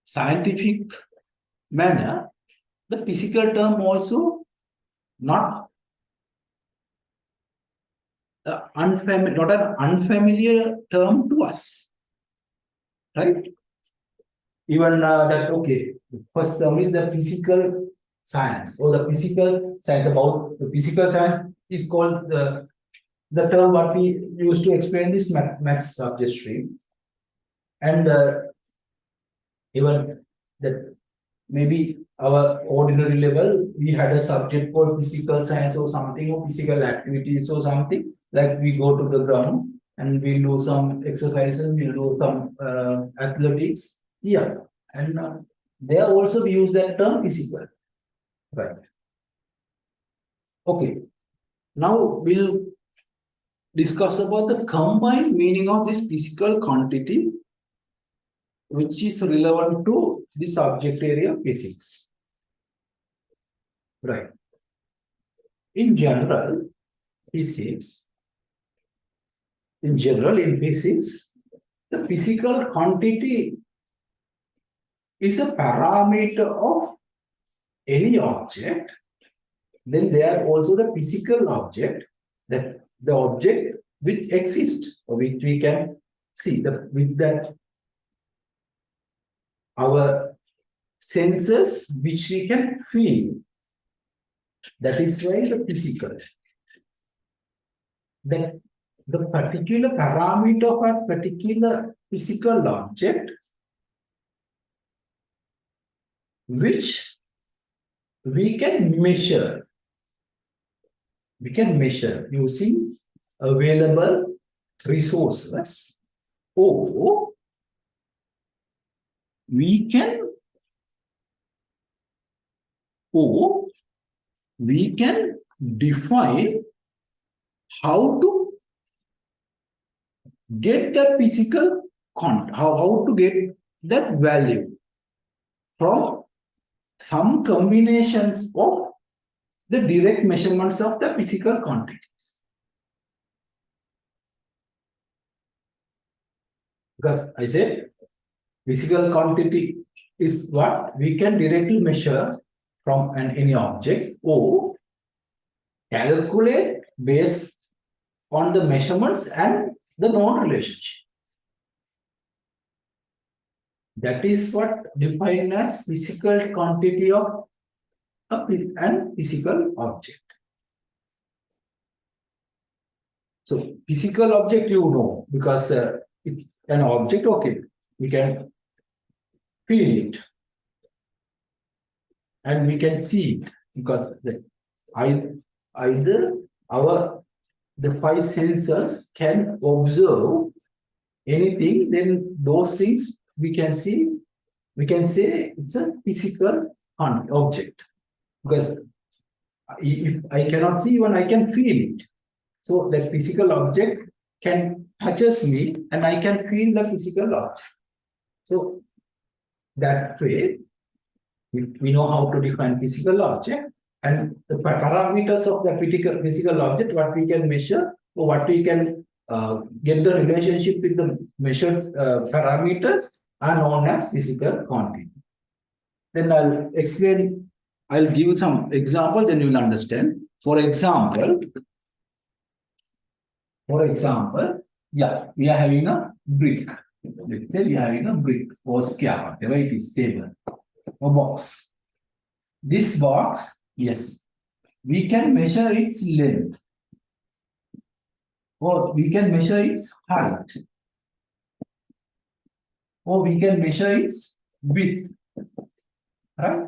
scientific manner, the physical term also not unfamiliar, not an unfamiliar term to us, right? Even that, okay, first term is the physical science, or the physical science. About the physical science is called the term what we used to explain this maths subject stream. And even that maybe our ordinary level, we had a subject called physical science or something, or physical activities or something, like we go to the ground and we do some exercises, we do some athletics. Yeah. And there also we use that term physical. Right. Okay. Now we'll discuss about the combined meaning of this physical quantity, which is relevant to the subject area of physics. Right. In general, physics, in physics, the physical quantity is a parameter of any object. Then there are also the physical object, that the object which exists, or which we can see, with that our senses which we can feel. That is why the physical. That the particular parameter of a particular physical object which we can measure. We can measure using available resources, or we can define how to get that physical how to get that value from some combinations of the direct measurements of the physical quantities. Because I said physical quantity is what we can directly measure from any object, or calculate based on the measurements and the known relationship. That is what defined as physical quantity of an physical object. So physical object, you know, because it's an object, okay, we can feel it and we can see it, because either the five senses can observe anything, then those things we can see, we can say it's a physical object, because if I cannot see, even I can feel it. So that physical object can touches me and I can feel the physical object. So that way we know how to define physical object, and the parameters of the physical object, what we can measure, or what we can get the relationship with the measured parameters, are known as physical quantity. Then I'll give some example, then you will understand. For example, yeah, we are having a brick. Let's say we are having a brick or square, whatever it is, table or box. This box, yes, we can measure its length, or we can measure its height. or we can measure its width, right?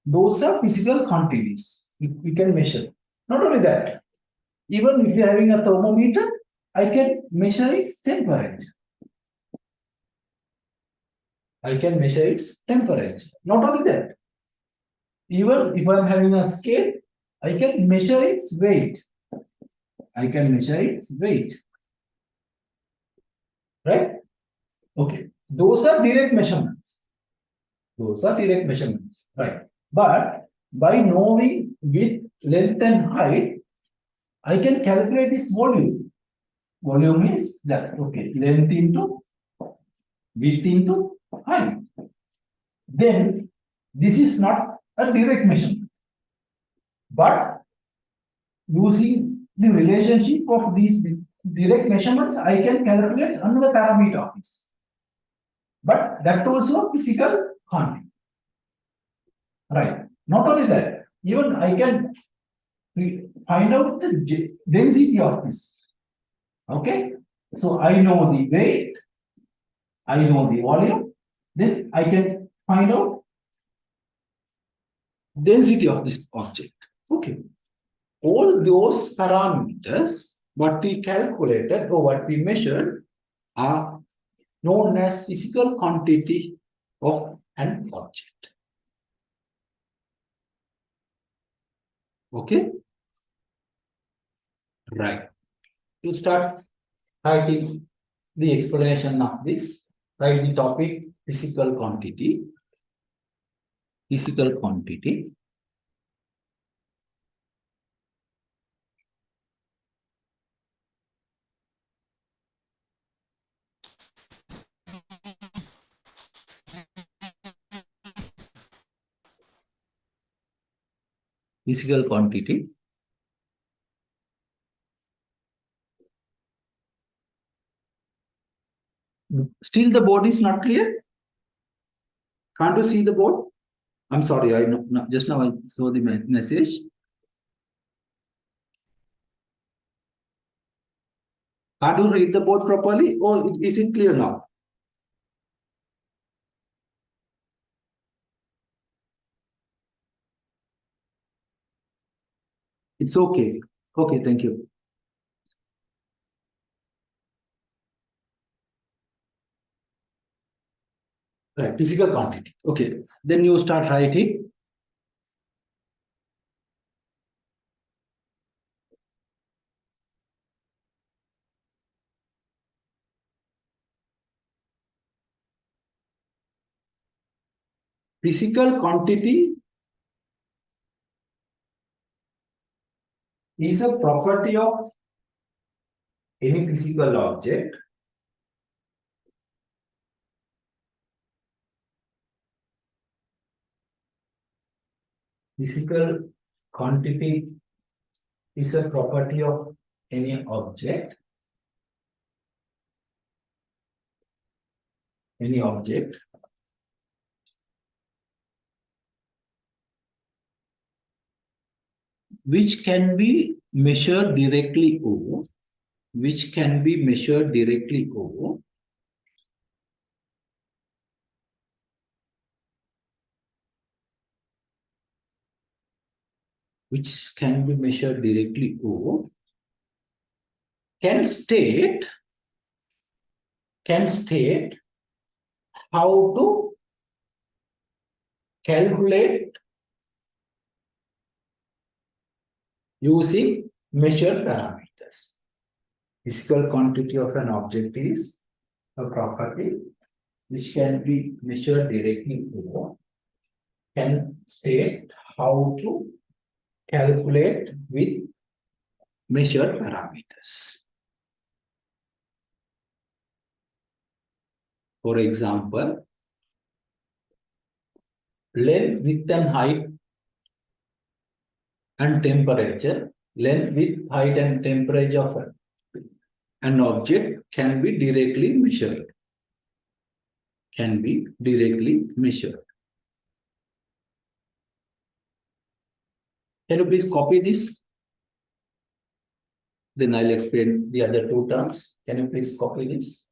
Those are physical quantities we can measure. Not only that, even if you are having a thermometer, I can measure its temperature. I can measure its temperature. Not only that, even if I am having a scale, I can measure its weight. I can measure its weight. Right? Okay. Those are direct measurements. Those are direct measurements. Right. But by knowing width, length, and height, I can calculate its volume. Volume is that. Okay. Length into width into height. Then this is not a direct measurement. But using the relationship of these direct measurements, I can calculate another parameter of this. But that also a physical quantity. Right. Not only that, even I can find out the density of this. Okay. So I know the weight, I know the volume, then I can find out density of this object. Okay. All those parameters, what we calculated or what we measured, are known as physical quantity of an object. Okay? Right. You start writing the explanation of this. Write the topic physical quantity. Physical quantity. Physical quantity. Still the board is not clear? Can't you see the board? I'm sorry, I know, just now I saw the message. Can't you read the board properly, or is it clear now? It's okay. Okay, thank you. Right, physical quantity. Okay, then you start writing. Physical quantity is a property of any physical object. Physical quantity is a property of any object. Any object which can be measured directly over, which can be measured directly over, which can be measured directly over, can state how to calculate using measured parameters. Physical quantity of an object is a property which can be measured directly over, can state how to calculate with measured parameters. For example, length, width, and height and temperature. Length, width, height, and temperature of an object can be directly measured. Can be directly measured. Can you please copy this? Then I'll explain the other two terms. Can you please copy this?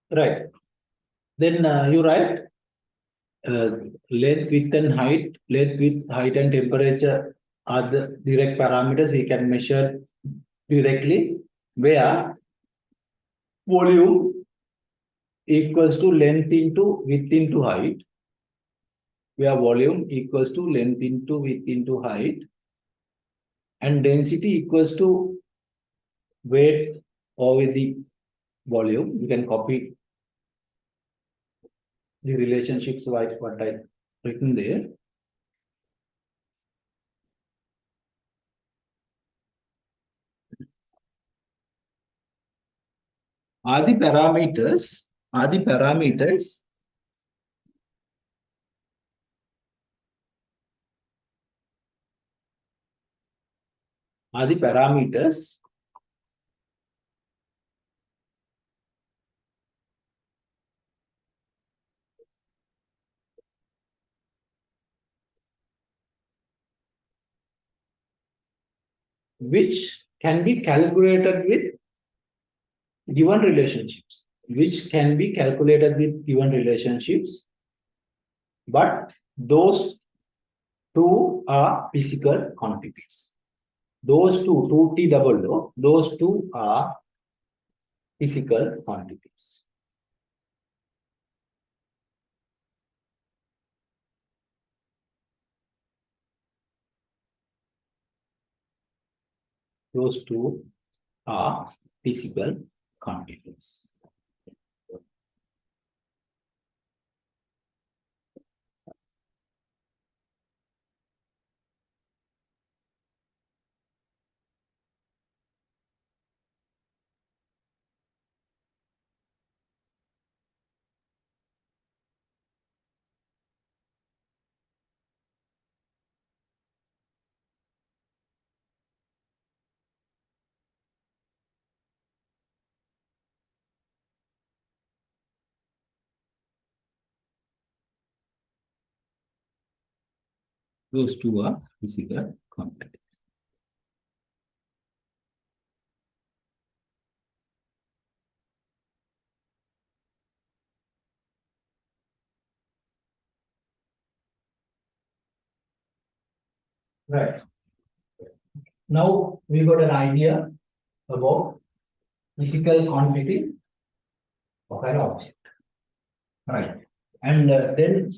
Right. Then you write length, width, and height. Length, width, height, and temperature are the direct parameters we can measure directly, where volume equals to length into width into height, where volume equals to length into width into height, and density equals to weight over the volume. You can copy the relationships like what I written there. Are the parameters are the parameters are the parameters which can be calculated with given relationships, but those two are physical quantities. Those two T double O, those two are physical quantities. Those two are physical quantities. Those two are physical quantities. Right. Now we got an idea about physical quantity of an object. Right. And then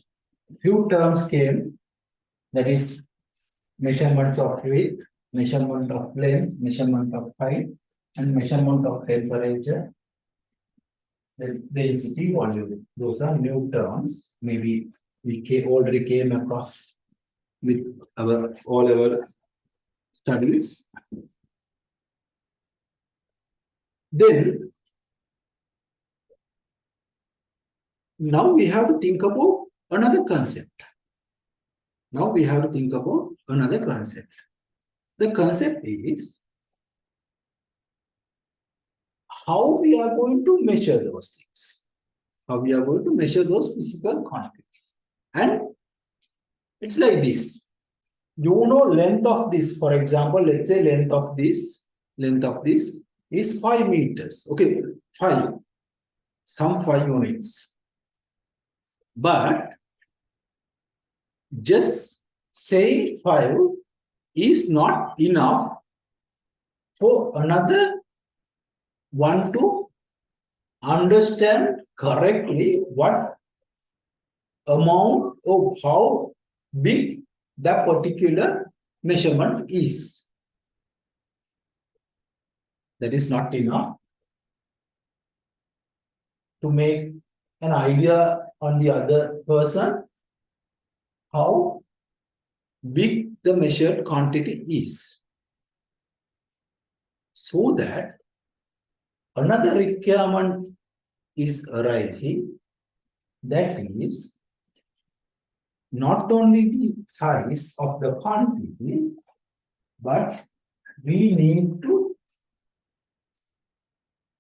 few terms came, that is measurements of width, measurement of length, measurement of height, and measurement of temperature, the density, volume. Those are new terms. Maybe we already came across with all our studies. Then now we have to think about another concept. The concept is how we are going to measure those things. How we are going to measure those physical quantities. And it's like this. You know, length of this, for example, let's say length of this is 5 meters. Okay, 5, some 5 units. But just saying 5 is not enough for another one to understand correctly what amount of how big that particular measurement is. That is not enough to make an idea on the other person how big the measured quantity is. So that another requirement is arising, that is not only the size of the quantity, but we need to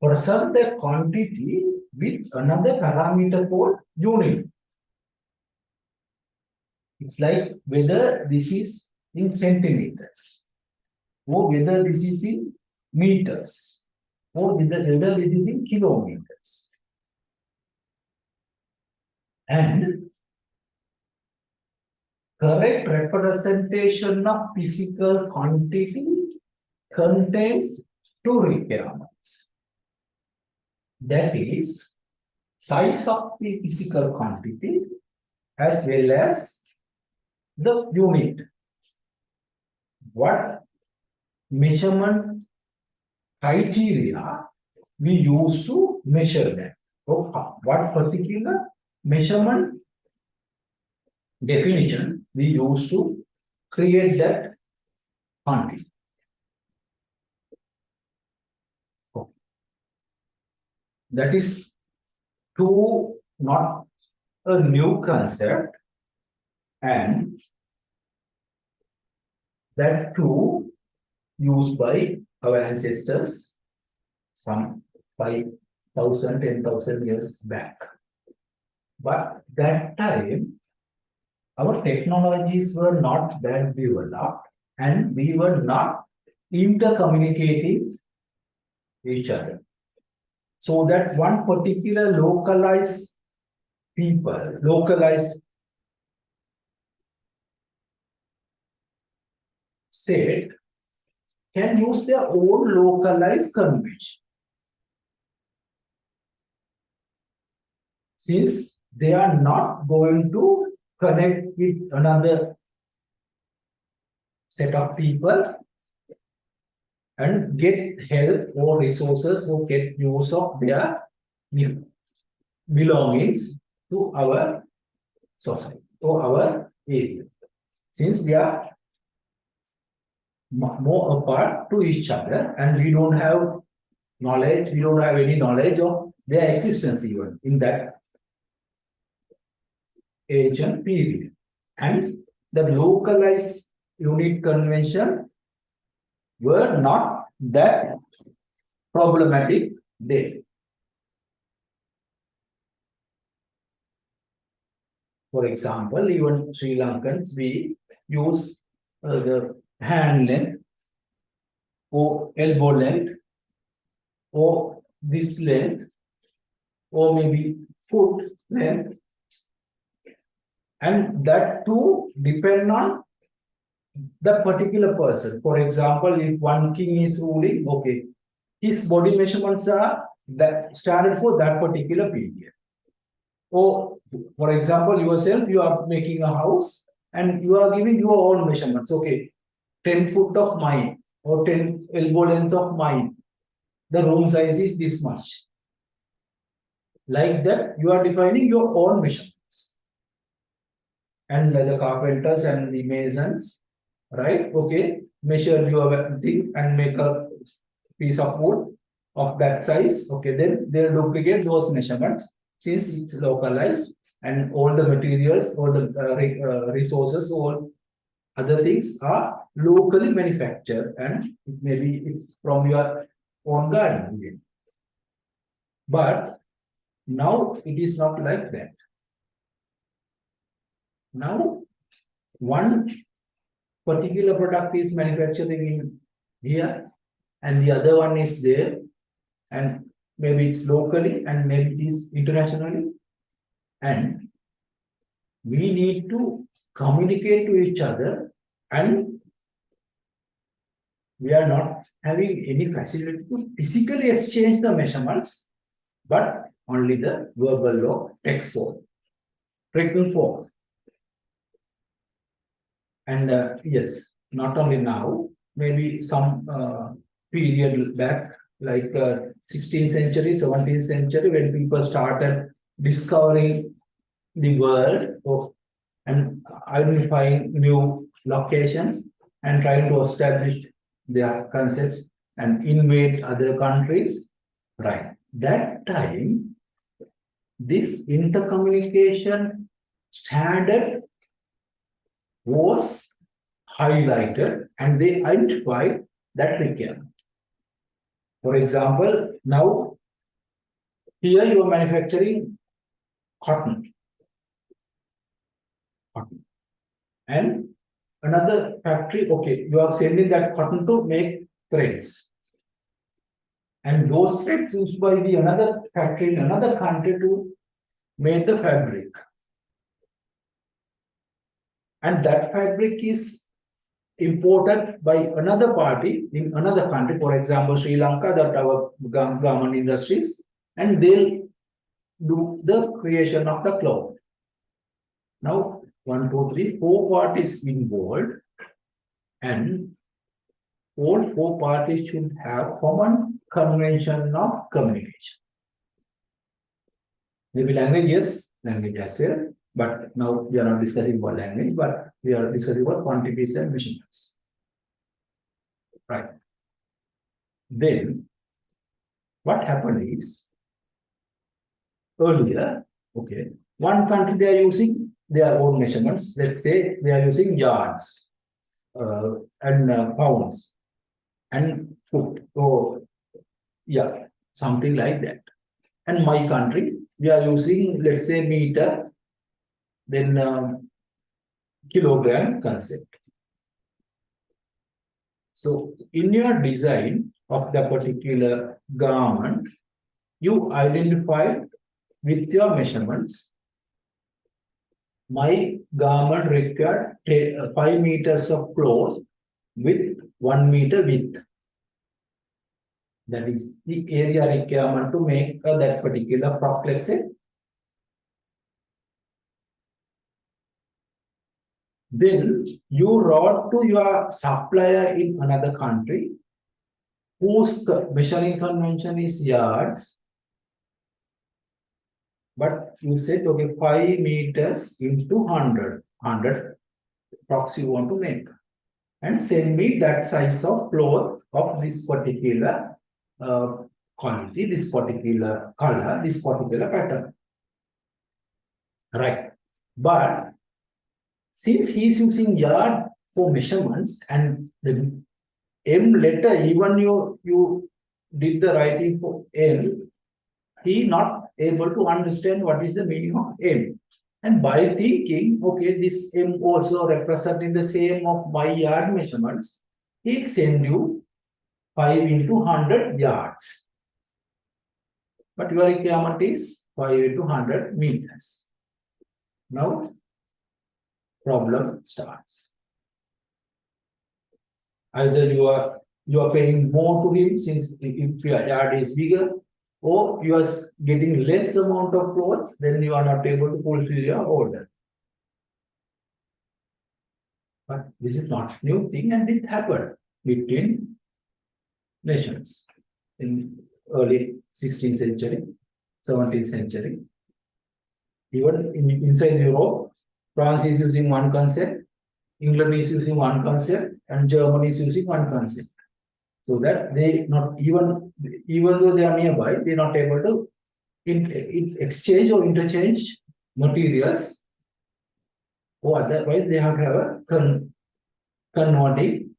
preserve the quantity with another parameter called unit. It's like whether this is in centimeters, or whether this is in meters, or whether this is in kilometers. And correct representation of physical quantity contains two requirements. That is, size of the physical quantity as well as the unit. What measurement criteria we use to measure that? So, what particular measurement definition we use to create that quantity? That is not a new concept, and that too used by our ancestors some 5,000, 10,000 years back. But that time, our technologies were not that developed and we were not intercommunicating each other. So that one particular localized set can use their own localized convention. Since they are not going to connect with another set of people and get help or resources or get use of their belongings to our society or our area. Since we are more apart to each other and we don't have knowledge, we don't have any knowledge of their existence even in that age and period. And the localized unit convention were not that problematic then. For example, even Sri Lankans, we use the hand length or elbow length or this length or maybe foot length, and that too depend on the particular person. For example, if one king is ruling, okay, his body measurements are that standard for that particular period. Or for example, yourself, you are making a house and you are giving your own measurements. Okay, 10 foot of mine or 10 elbow lengths of mine. The room size is this much. Like that, you are defining your own measurements. And the carpenters and the masons, right? Okay, measure your thing and make a piece of wood of that size. Okay, then they'll duplicate those measurements since it's localized and all the materials, all the resources, all other things are locally manufactured and maybe it's from your own garden. But now it is not like that. Now, one particular product is manufacturing in here and the other one is there, and maybe it's locally and maybe it is internationally, and we need to communicate to each other, and we are not having any facility to physically exchange the measurements, but only the verbal or text form, written form. And yes, not only now, maybe some period back, like 16th century, 17th century, when people started discovering the world and identifying new locations and trying to establish their concepts and invade other countries, right? That time, this intercommunication standard was highlighted and they identified that requirement. For example, now here you are manufacturing cotton. And another factory, okay, you are sending that cotton to make threads. And those threads used by the another factory in another country to make the fabric. and that fabric is imported by another party in another country, for example, Sri Lanka, that our garment industries, and they'll do the creation of the cloth. Now, 1, 2, 3, 4 parties involved, and all 4 parties should have common convention of communication. Maybe language, yes, language as well. But now we are not discussing about language, but we are discussing about quantities and measurements. Right. Then, what happened is, earlier, okay, one country they are using their own measurements. Let's say they are using yards and pounds and foot. So, yeah, something like that. And my country, we are using, let's say, meter, then kilogram concept. So in your design of the particular garment, you identify with your measurements. My garment required 5 meters of cloth with 1 meter width. That is the area requirement to make that particular frock, let's say. Then you wrote to your supplier in another country whose measuring convention is yards. But you said, okay, 5 meters into 100 frocks you want to make. And send me that size of cloth of this particular quantity, this particular color, this particular pattern. Right. But since he is using yard for measurements and the M letter, even you did the writing for M, he not able to understand what is the meaning of M. And by thinking, okay, this M also representing the same of my yard measurements, he'll send you 5 into 100 yards. But your requirement is 5 into 100 meters. Now, problem starts. Either you are paying more to him since if your yard is bigger, or you are getting less amount of clothes, then you are not able to fulfill your order. But this is not new thing, and it happened between nations in early 16th century, 17th century. Even inside Europe, France is using one concept, England is using one concept, and Germany is using one concept. So that they not even though they are nearby, they are not able to exchange or interchange materials, or otherwise they have to have a converting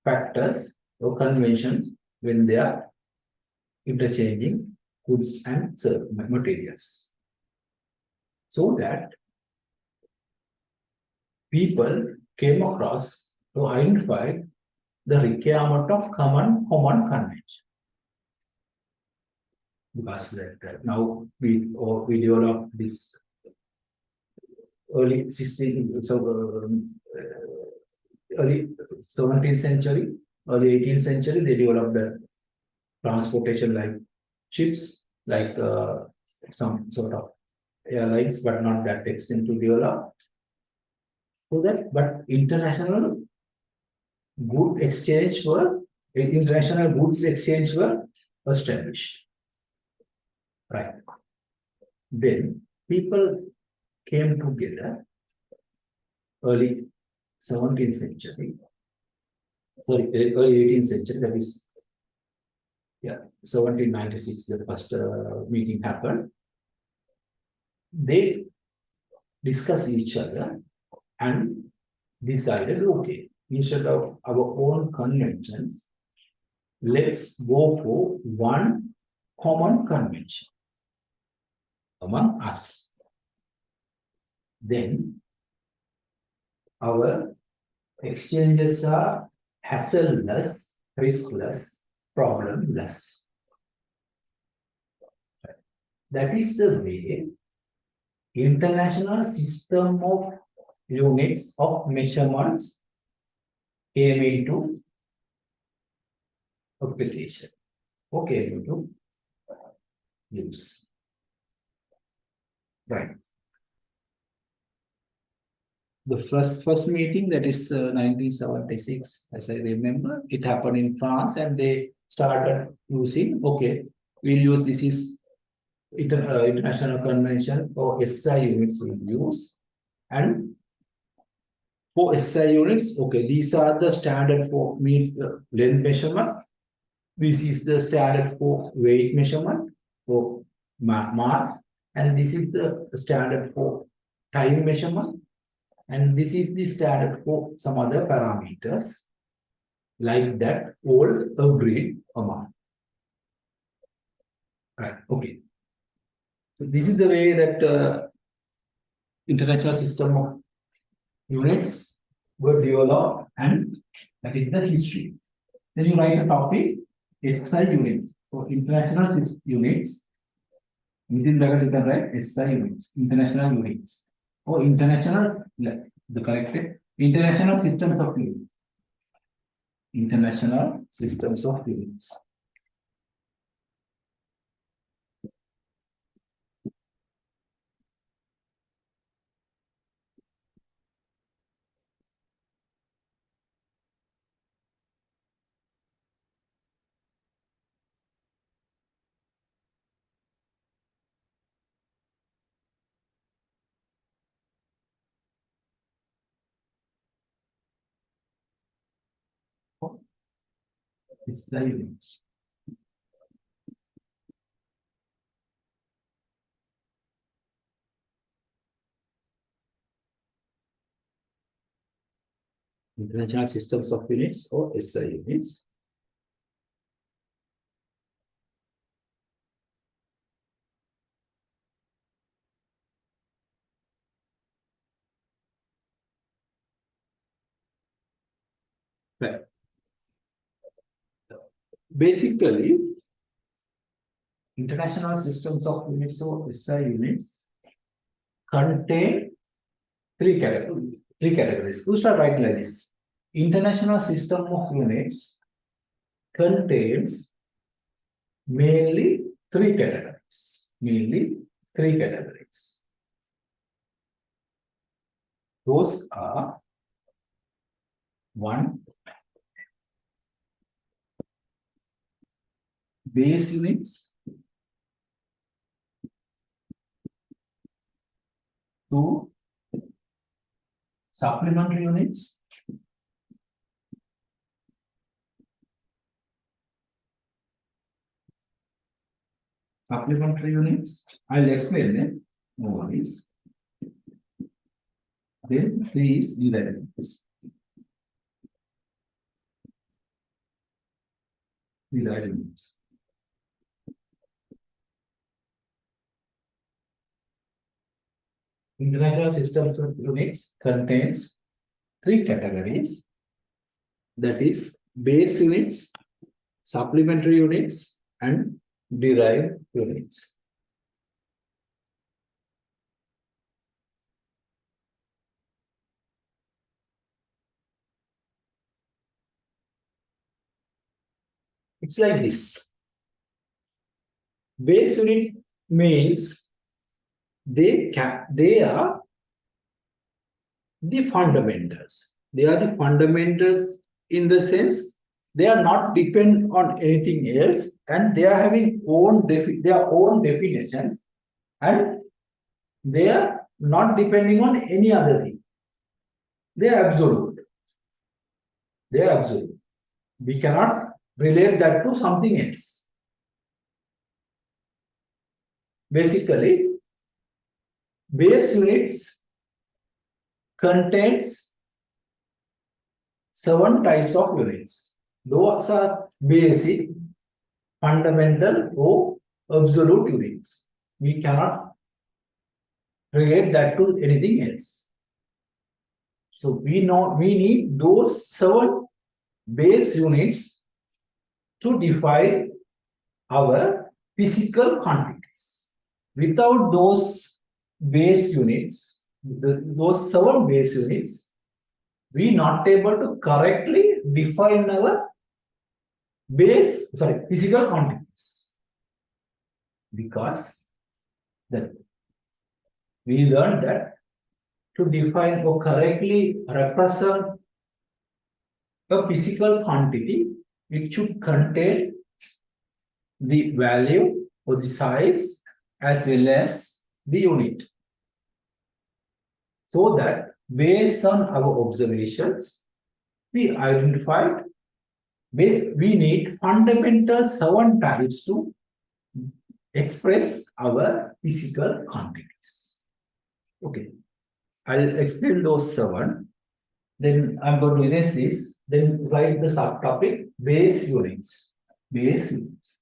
factors or conventions when they are interchanging goods and materials. So that people came across to identify the requirement of common convention. Because that now we develop this early 16th, early 17th century, early 18th century, they developed the transportation like ships, like some sort of airlines, but not that extent to develop. So that, but international goods exchange were established. Right. Then people came together early 17th century, sorry, early 18th century, that is, yeah, 1796, the first meeting happened. They discussed each other and decided, okay, instead of our own conventions, let's go for one common convention among us. Then our exchanges are hassle-less, riskless, problem-less. That is the way international system of units of measurements came into application. Okay, into use. Right. The first meeting, that is 1976, as I remember, it happened in France, and they started using. Okay, we'll use this is international convention for SI units we use, and for SI units, okay, these are the standard for length measurement. This is the standard for weight measurement for mass, and this is the standard for time measurement, and this is the standard for some other parameters like that, all agreed among. Right. Okay. So this is the way that international system of units were developed, and that is the history. Then you write a topic, SI units. So international units, within bracket you can write SI units, international units. Or international, the correct international systems of units. International systems of units. SI units. International systems of units or SI units. Right. Basically, international systems of units or SI units contain three categories. We start writing like this. International system of units contains mainly three categories. Those are: one, base units; two, supplementary units; I'll explain them. No worries. Then three is derived units. International systems of units contains three categories, that is base units, supplementary units, and derived units. It's like this. Base unit means they are the fundamentals. They are the fundamentals in the sense they are not depend on anything else, and they are having their own definitions, and they are not depending on any other thing. They are absolute. We cannot relate that to something else. Basically, base units contains 7 types of units. Those are basic, fundamental, or absolute units. We cannot relate that to anything else. So we need those 7 base units to define our physical quantities. Without those base units, those 7 base units, we not able to correctly define our physical quantities, because that we learned that to define or correctly represent a physical quantity, it should contain the value or the size as well as the unit. So that based on our observations, we identified we need fundamental 7 types to express our physical quantities. Okay, I'll explain those 7. Then I'm going to erase this. Then write the subtopic base units. Base units.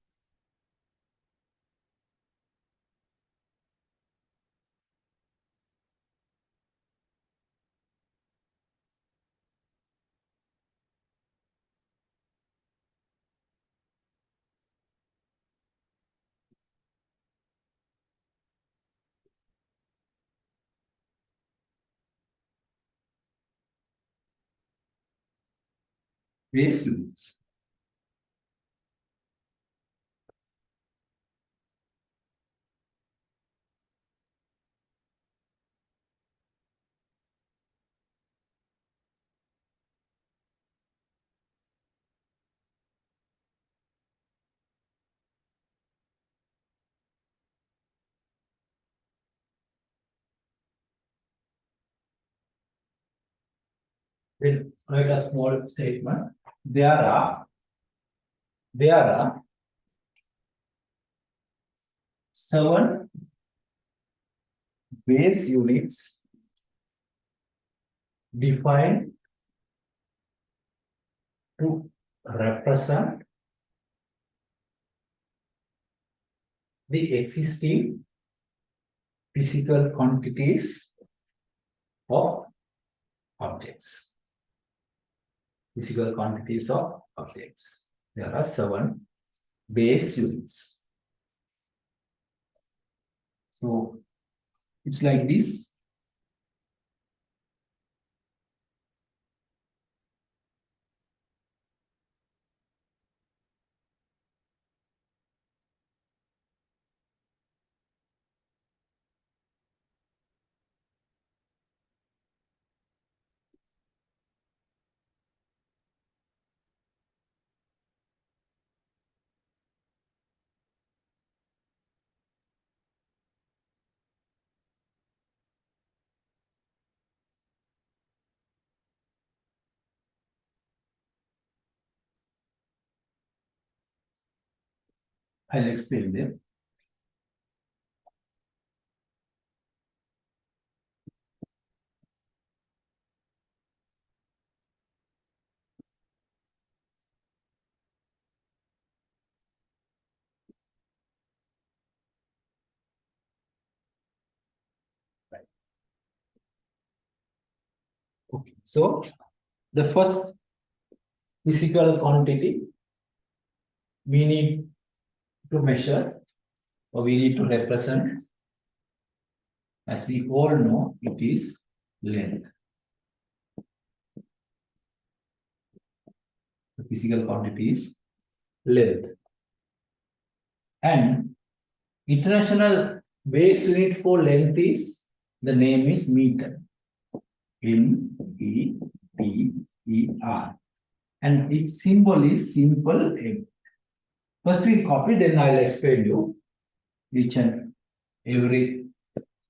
Base units. Then write a small statement. There are 7 base units defined to represent the existing physical quantities of objects. Physical quantities of objects. There are 7 base units. So it's like this. I'll explain them. Okay. So the first physical quantity we need to measure or we need to represent, as we all know, it is length. The physical quantity is length. And international base unit for length is, the name is meter. M-E-T-E-R. And its symbol is simple M. First we'll copy, then I'll explain you each and every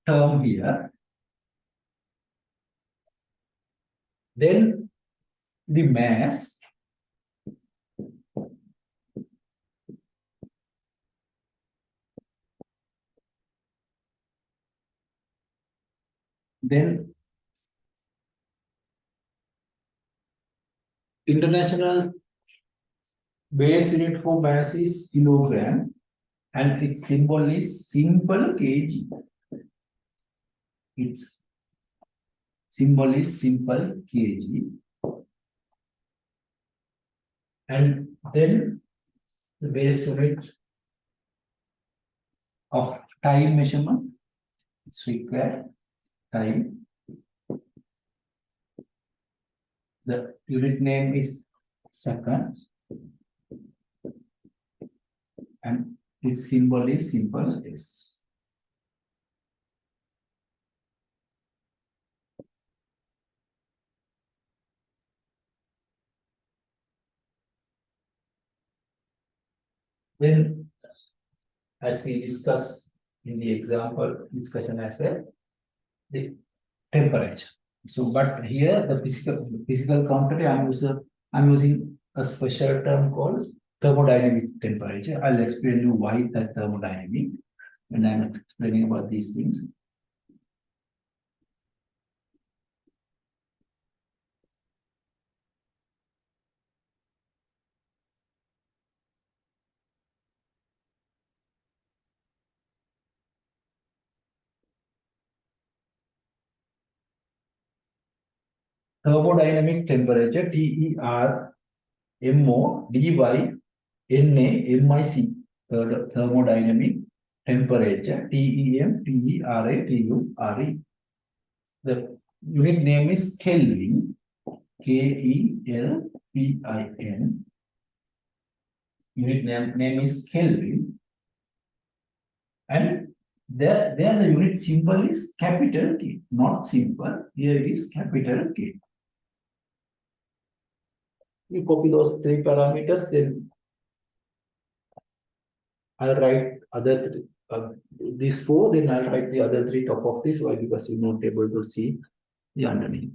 term here. Then the mass, then international base unit for mass is kilogram, and its symbol is simple kg. Its symbol is simple kg. And then the base unit of time measurement It's required time. The unit name is second, and its symbol is simple S. Then, as we discussed in the example discussion as well, the temperature. So, but here the physical quantity I'm using a special term called thermodynamic temperature. I'll explain you why that thermodynamic when I'm explaining about these things. Thermodynamic temperature, TERMODYNAMIC, thermodynamic temperature, TEMPERATURE. The unit name is Kelvin, KELVIN. Unit name is Kelvin, and there the unit symbol is capital K, not simple. Here is capital K. You copy those three parameters, then I'll write other three, these four, then I'll write the other three top of this. Why? Because you're not able to see the underneath.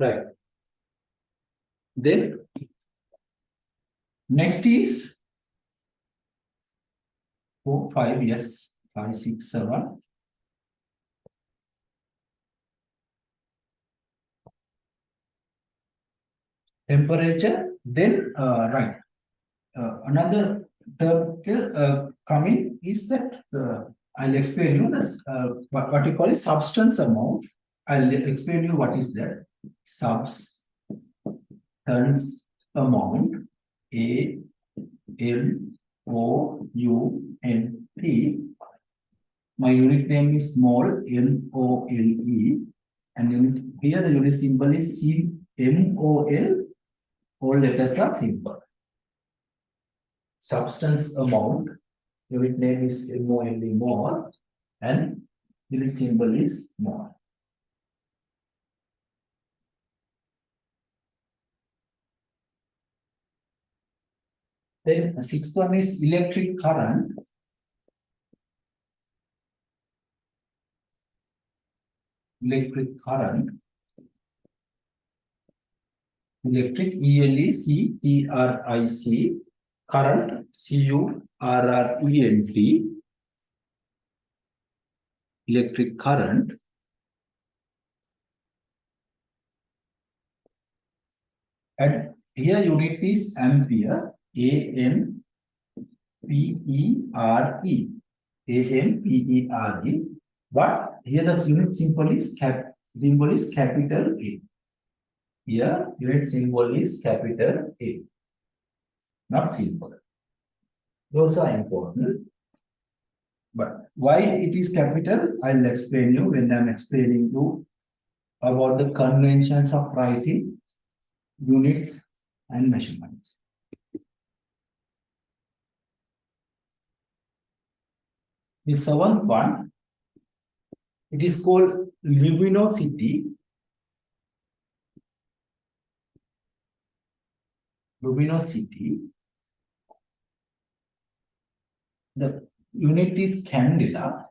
Right. Then next is 4, 5, yes, 5, 6, 7. Temperature. Then right. Another term coming is that I'll explain you this what you call is substance amount. I'll explain you what is that substance amount. AMOUNT. My unit name is mole, MOLE, and unit, here the unit symbol is MOL. All letters are simple. Substance amount, unit name is MOLE, mole, and unit symbol is mole. Then the sixth one is electric current. Electric current. Electric, ELECTRIC. Current, CURRENT. Electric current. And here unit is ampere, AMPERE. AMPERE. But here the unit symbol is capital A. Here unit symbol is capital A, not simple. Those are important. But why it is capital, I'll explain you when I'm explaining you about the conventions of writing units and measurements. The seventh one, it is called luminosity. Luminosity. The unit is candela.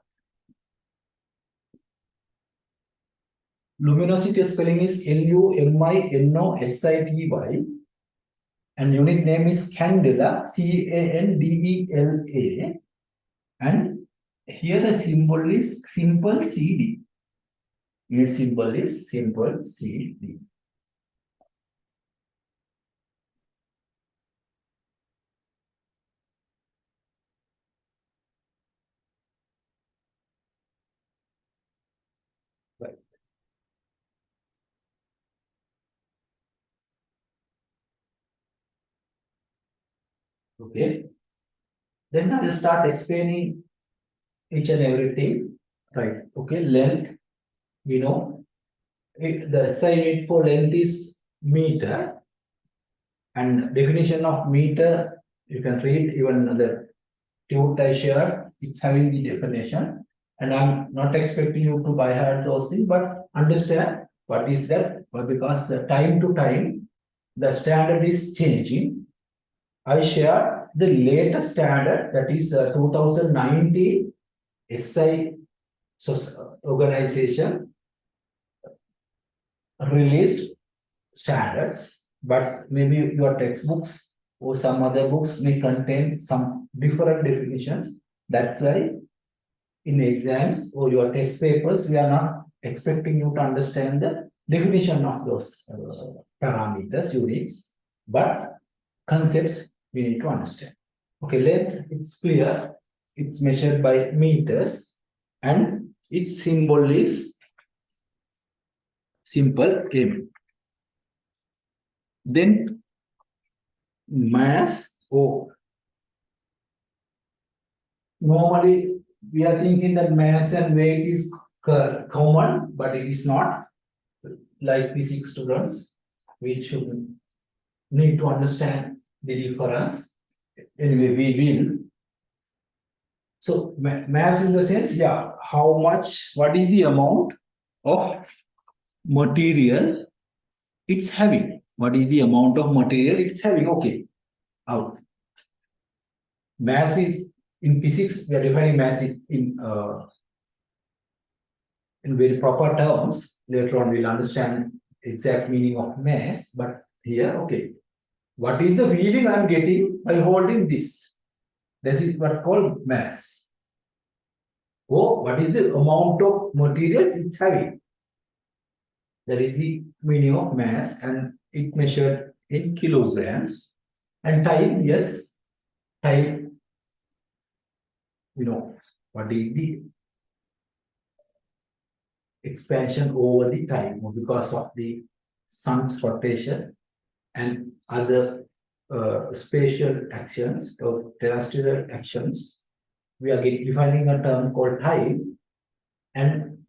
Luminosity spelling is LUMINOSITY, and unit name is candela, CANDELA, and here the symbol is simple CD. Unit symbol is simple CD. Right. Okay. Then I will start explaining each and everything. Right. Okay. Length, we know. The SI unit for length is meter. And definition of meter, you can read even the tutor I shared, it's having the definition. And I'm not expecting you to by heart those things, but understand what is that. But because the time to time, the standard is changing. I share the latest standard, that is 2019 SI organization released standards, but maybe your textbooks or some other books may contain some different definitions. That's why in exams or your test papers, we are not expecting you to understand the definition of those parameters, units, but concepts we need to understand. Okay, length, it's clear. It's measured by meters and its symbol is simple M. Then mass O. Normally, we are thinking that mass and weight is common, but it is not. Like physics students, we should need to understand the difference. Anyway, we will. So mass in the sense, yeah, how much, what is the amount of material it's having? What is the amount of material it's having? Okay, out. Mass is in physics, we are defining mass in very proper terms. Later on, we'll understand exact meaning of mass. But here, okay, what is the feeling I'm getting by holding this? This is what called mass. Oh, what is the amount of materials it's having? That is the meaning of mass, and it measured in kilograms. And time, yes, time, what is the expansion over the time because of the sun's rotation and other spatial actions or terrestrial actions. We are defining a term called time, and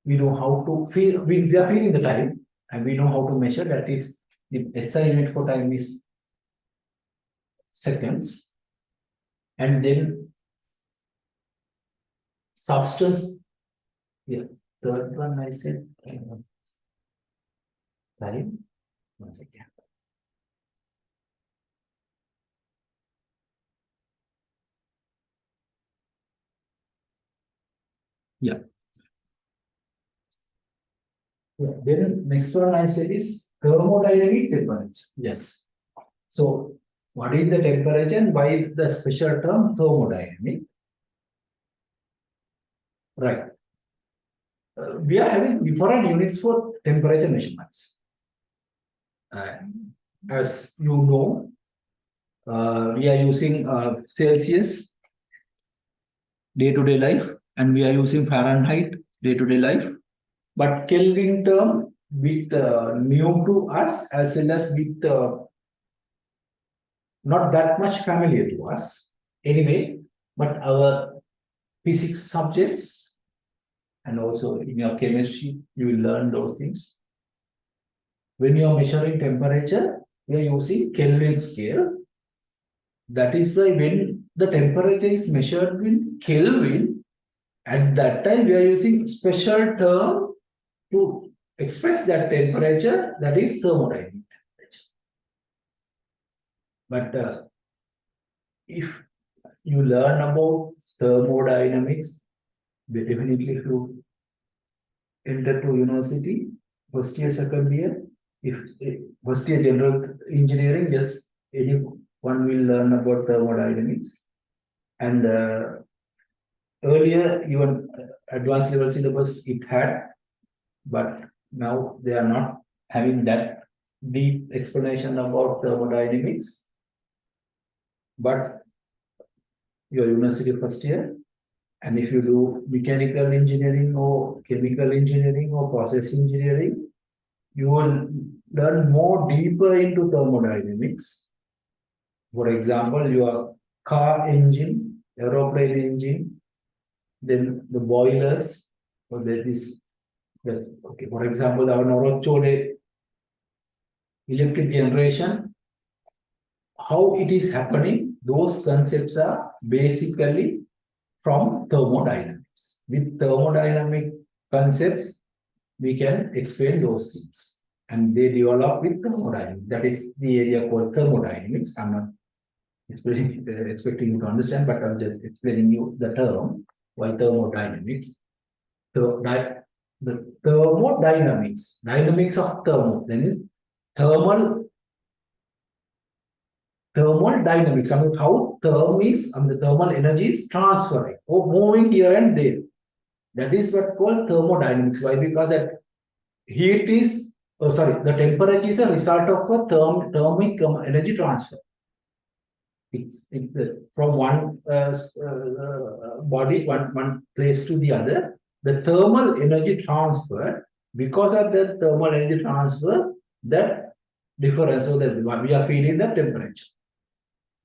we know how to feel. We are feeling the time, and we know how to measure. That is the SI unit for time is seconds, and then substance. Yeah, third one I said time. Once again. Yeah. Yeah. Then next one I said is thermodynamic temperature. Yes. So what is the temperature and why the special term thermodynamic? Right. We are having different units for temperature measurements. As you know, we are using Celsius day-to-day life, and we are using Fahrenheit day-to-day life. But Kelvin term bit new to us, as well as bit not that much familiar to us. Anyway, but our physics subjects and also in your chemistry, you will learn those things. When you are measuring temperature, we are using Kelvin scale. That is why when the temperature is measured in Kelvin, at that time we are using special term to express that temperature, that is thermodynamic temperature. But if you learn about thermodynamics, definitely if you enter to university, first year, second year, if first year general engineering, just anyone will learn about thermodynamics. And earlier, even advanced level syllabus it had, but now they are not having that deep explanation about thermodynamics. But your university first year, And if you do mechanical engineering or chemical engineering or process engineering, you will learn more deeper into thermodynamics. For example, your car engine, aeroplane engine, then the boilers, or that is that okay. For example, our Norachode electric generation, how it is happening, those concepts are basically from thermodynamics. With thermodynamic concepts, we can explain those things. And they develop with thermodynamics. That is the area called thermodynamics. I'm not expecting you to understand, but I'm just explaining you the term, why thermodynamics. The thermodynamics, dynamics of thermo, then is thermal dynamics. I mean, how the thermal energy is transferring or moving here and there. That is what called thermodynamics. Why? Because that heat is, the temperature is a result of a thermic energy transfer. It's from one body, one place to the other. The thermal energy transfer, because of the thermal energy transfer, that difference, so that we are feeling the temperature.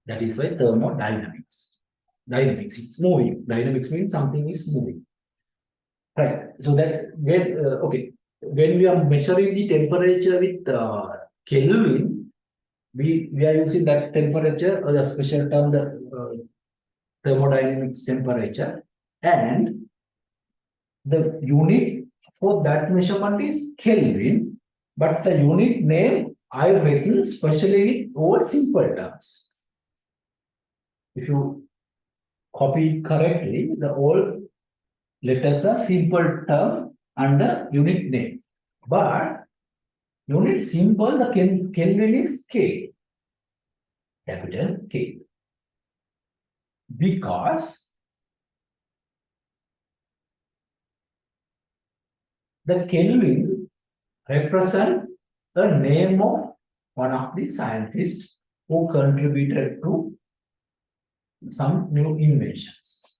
That is why thermodynamics. Dynamics, it's moving. Dynamics means something is moving. Right. So that when we are measuring the temperature with Kelvin, we are using that temperature or the special term, the thermodynamics temperature, and the unit for that measurement is Kelvin, but the unit name I written specially with all simple terms. If you copy it correctly, the all letters are simple term under unit name. But unit symbol, the Kelvin is K, capital K. Because the Kelvin represents the name of one of the scientists who contributed to some new inventions.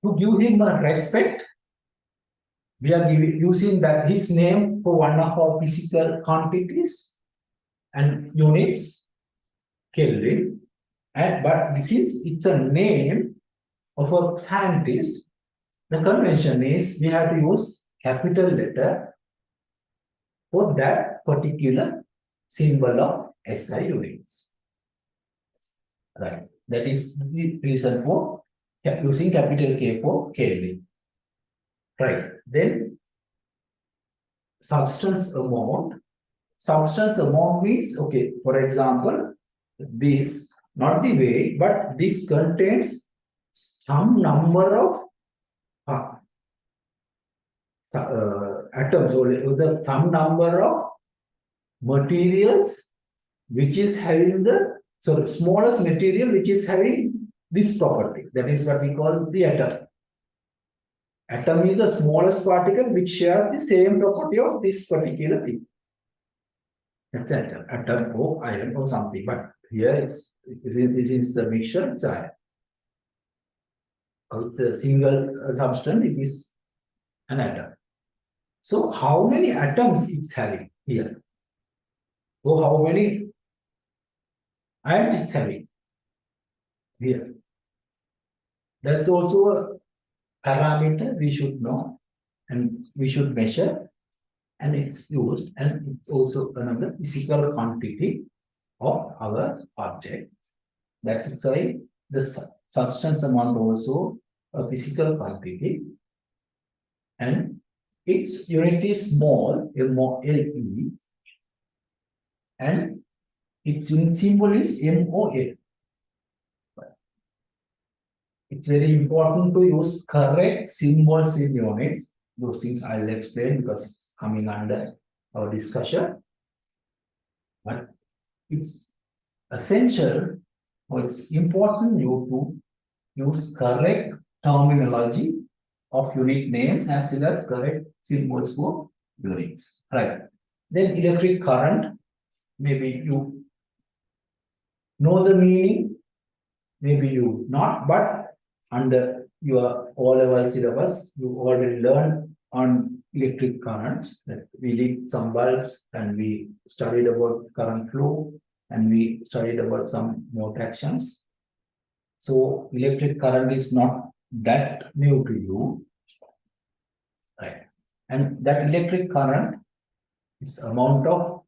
To give him a respect, we are using that his name for one of our physical quantities and units, Kelvin. But it's a name of a scientist. The convention is we have to use capital letter for that particular symbol of SI units. Right. That is the reason for using capital K for Kelvin. Right. Then substance amount. Substance amount means, okay, for example, this, not the weight, but this contains some number of atoms, or some number of materials which is having the smallest material which is having this property. That is what we call the atom. Atom is the smallest particle which shares the same property of this particular thing. That's atom. Atom or iron or something. But here this is the mixture, it's iron. It's a single substance, it is an atom. So how many atoms it's having here? So how many ions it's having here? That's also a parameter we should know and we should measure, and it's used, and it's also another physical quantity of our object. That is why the substance amount also a physical quantity, and its unit is mole, MOLE, and its unit symbol is MOL. It's very important to use correct symbols in units. Those things I'll explain because it's coming under our discussion. But it's essential, or it's important you to use correct terminology of unit names as well as correct symbols for units. Right. Then electric current. Maybe you know the meaning, maybe you not, but under your O-level syllabus, you already learned on electric currents that we lit some bulbs and we studied about current flow and we studied about some mode actions. So electric current is not that new to you, right? And that electric current is amount of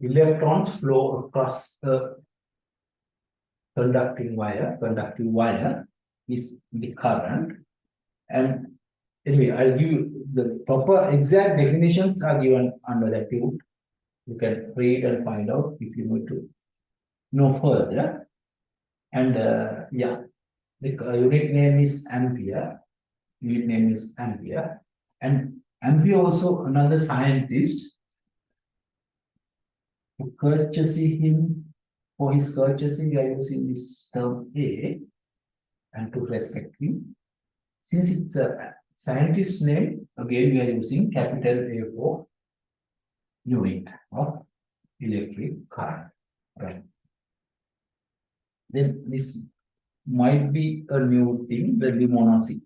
electrons flow across the conductive wire is the current. And anyway, I'll give you the proper exact definitions are given under that tube. You can read and find out if you need to know further. And yeah, the unit name is ampere. Unit name is ampere. And Ampere also another scientist who courtesy him for his courtesy, we are using this term A, and to respect him. Since it's a scientist name, again we are using capital A for unit of electric current. Right. Then this might be a new thing, the luminosity.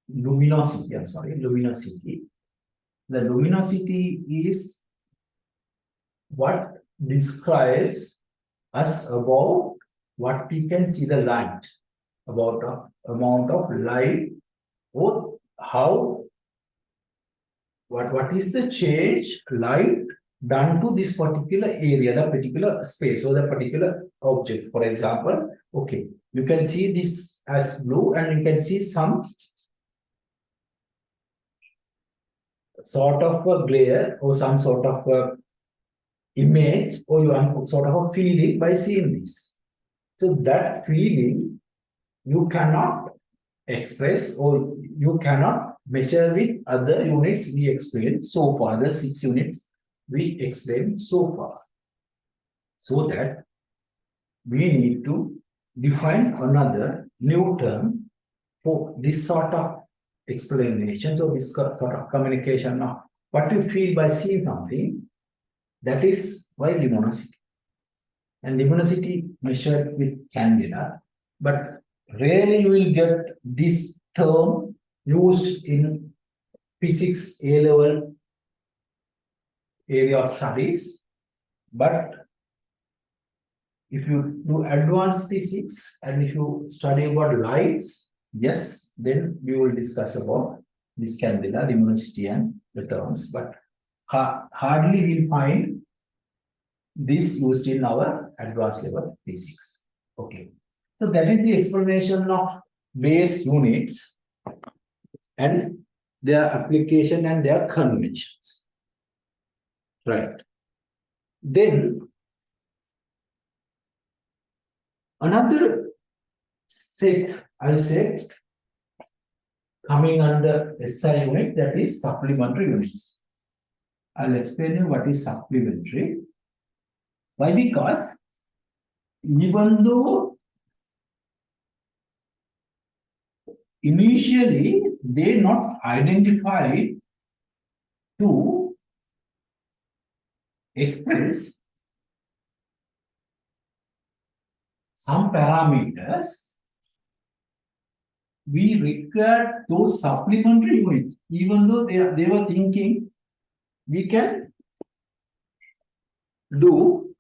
Luminosity. The luminosity is what describes us about what we can see the light, about the amount of light, or how, what is the change light done to this particular area, the particular space or the particular object. For example, okay, you can see this as blue and you can see some sort of a glare or some sort of a image or you have sort of a feeling by seeing this. So that feeling you cannot express or you cannot measure with other units we explained so far, the 6 units we explained so far. So that we need to define another new term for this sort of explanation, so this sort of communication of what you feel by seeing something. That is why luminosity. And luminosity measured with candela, but rarely you will get this term used in physics A-level area of studies. But if you do advanced physics and if you study about lights, yes, then we will discuss about this candela, luminosity and the terms. But hardly we'll find this used in our advanced level physics. Okay. So that is the explanation of base units and their application and their conventions. Right. Then another set I said coming under SI unit, that is supplementary units. I'll explain you what is supplementary. Why? Because even though initially they not identified to express some parameters, we require those supplementary units. Even though they were thinking we can do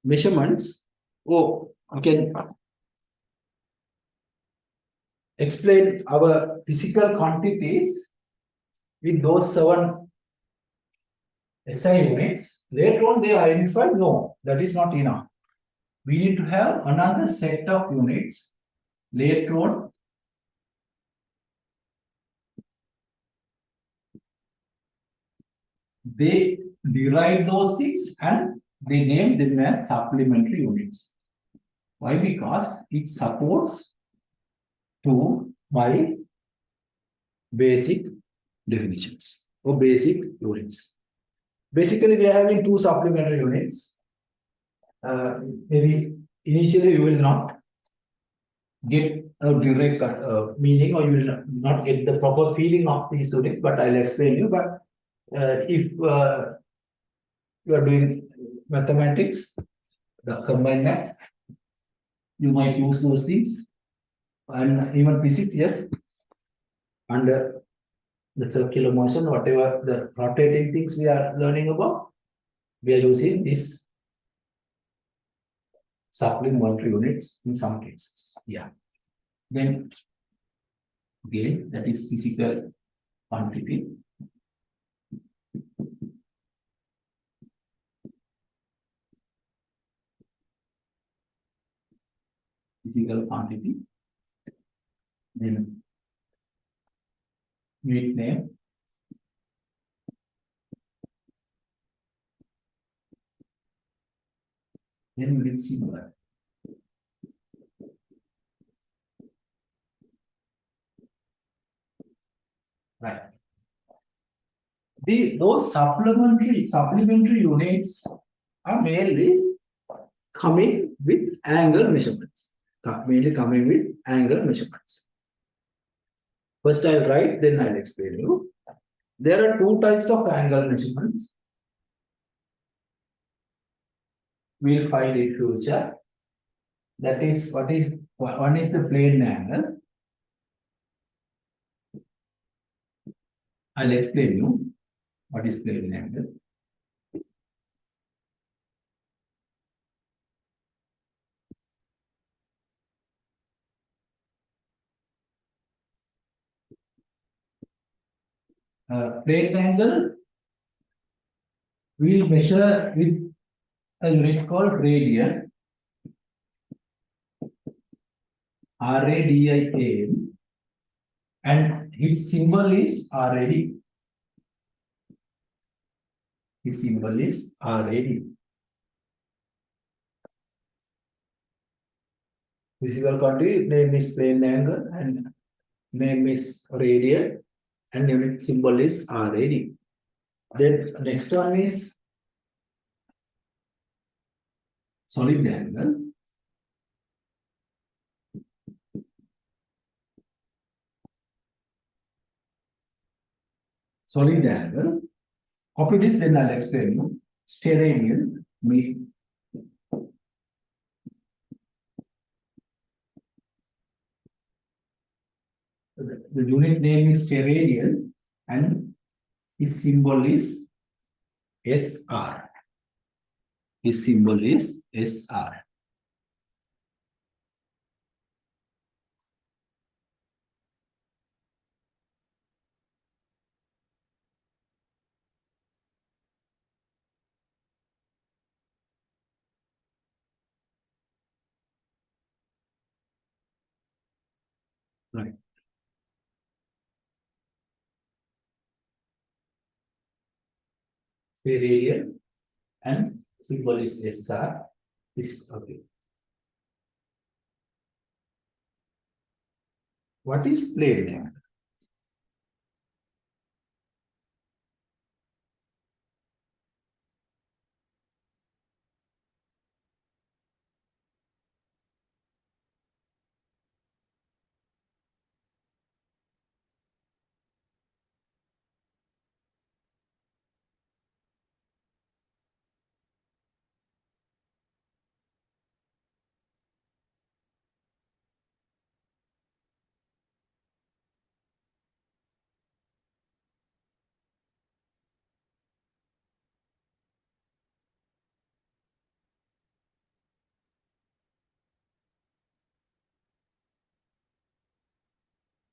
measurements, or we can explain our physical quantities with those 7 SI units. Later on they identified, no, that is not enough. We need to have another set of units. Later on they derive those things and they name them as supplementary units. Why? Because it supports to my basic definitions or basic units. Basically, we are having 2 supplementary units. Maybe initially you will not get a direct meaning, or you will not get the proper feeling of these units, but I'll explain you. But if you are doing mathematics, the combined maths, you might use those things, and even physics, yes, under the circular motion, whatever the rotating things we are learning about, we are using these supplementary units in some cases. Yeah. Then again, that is physical quantity. Physical quantity. Then unit name. Then unit symbol. Right. Those supplementary units are mainly coming with angle measurements. Mainly coming with angle measurements. First I'll write, then I'll explain you. There are two types of angle measurements. We'll find in future. That is one is the plane angle. I'll explain you what is plane angle. Plane angle we'll measure with a unit called radian. RADIAN, and its symbol is RAD. Its symbol is RAD. Physical quantity name is plane angle and name is radian, and unit symbol is RAD. Then next one is solid angle. Solid angle. Copy this, then I'll explain you. Steradian mean the unit name is steradian and its symbol is SR. His symbol is SR. Right. Steradian and symbol is SR. This okay. What is plane angle?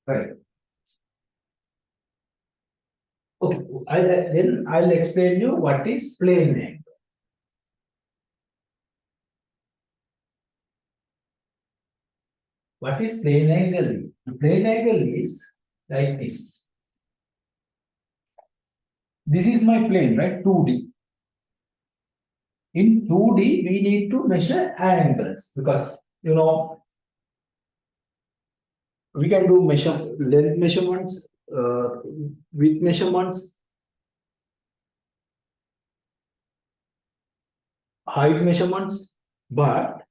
Right. Okay. Then I'll explain you what is plane angle. What is plane angle? The plane angle is like this. This is my plane, right? 2D. In 2D, we need to measure angles because we can do length measurements, width measurements, height measurements, but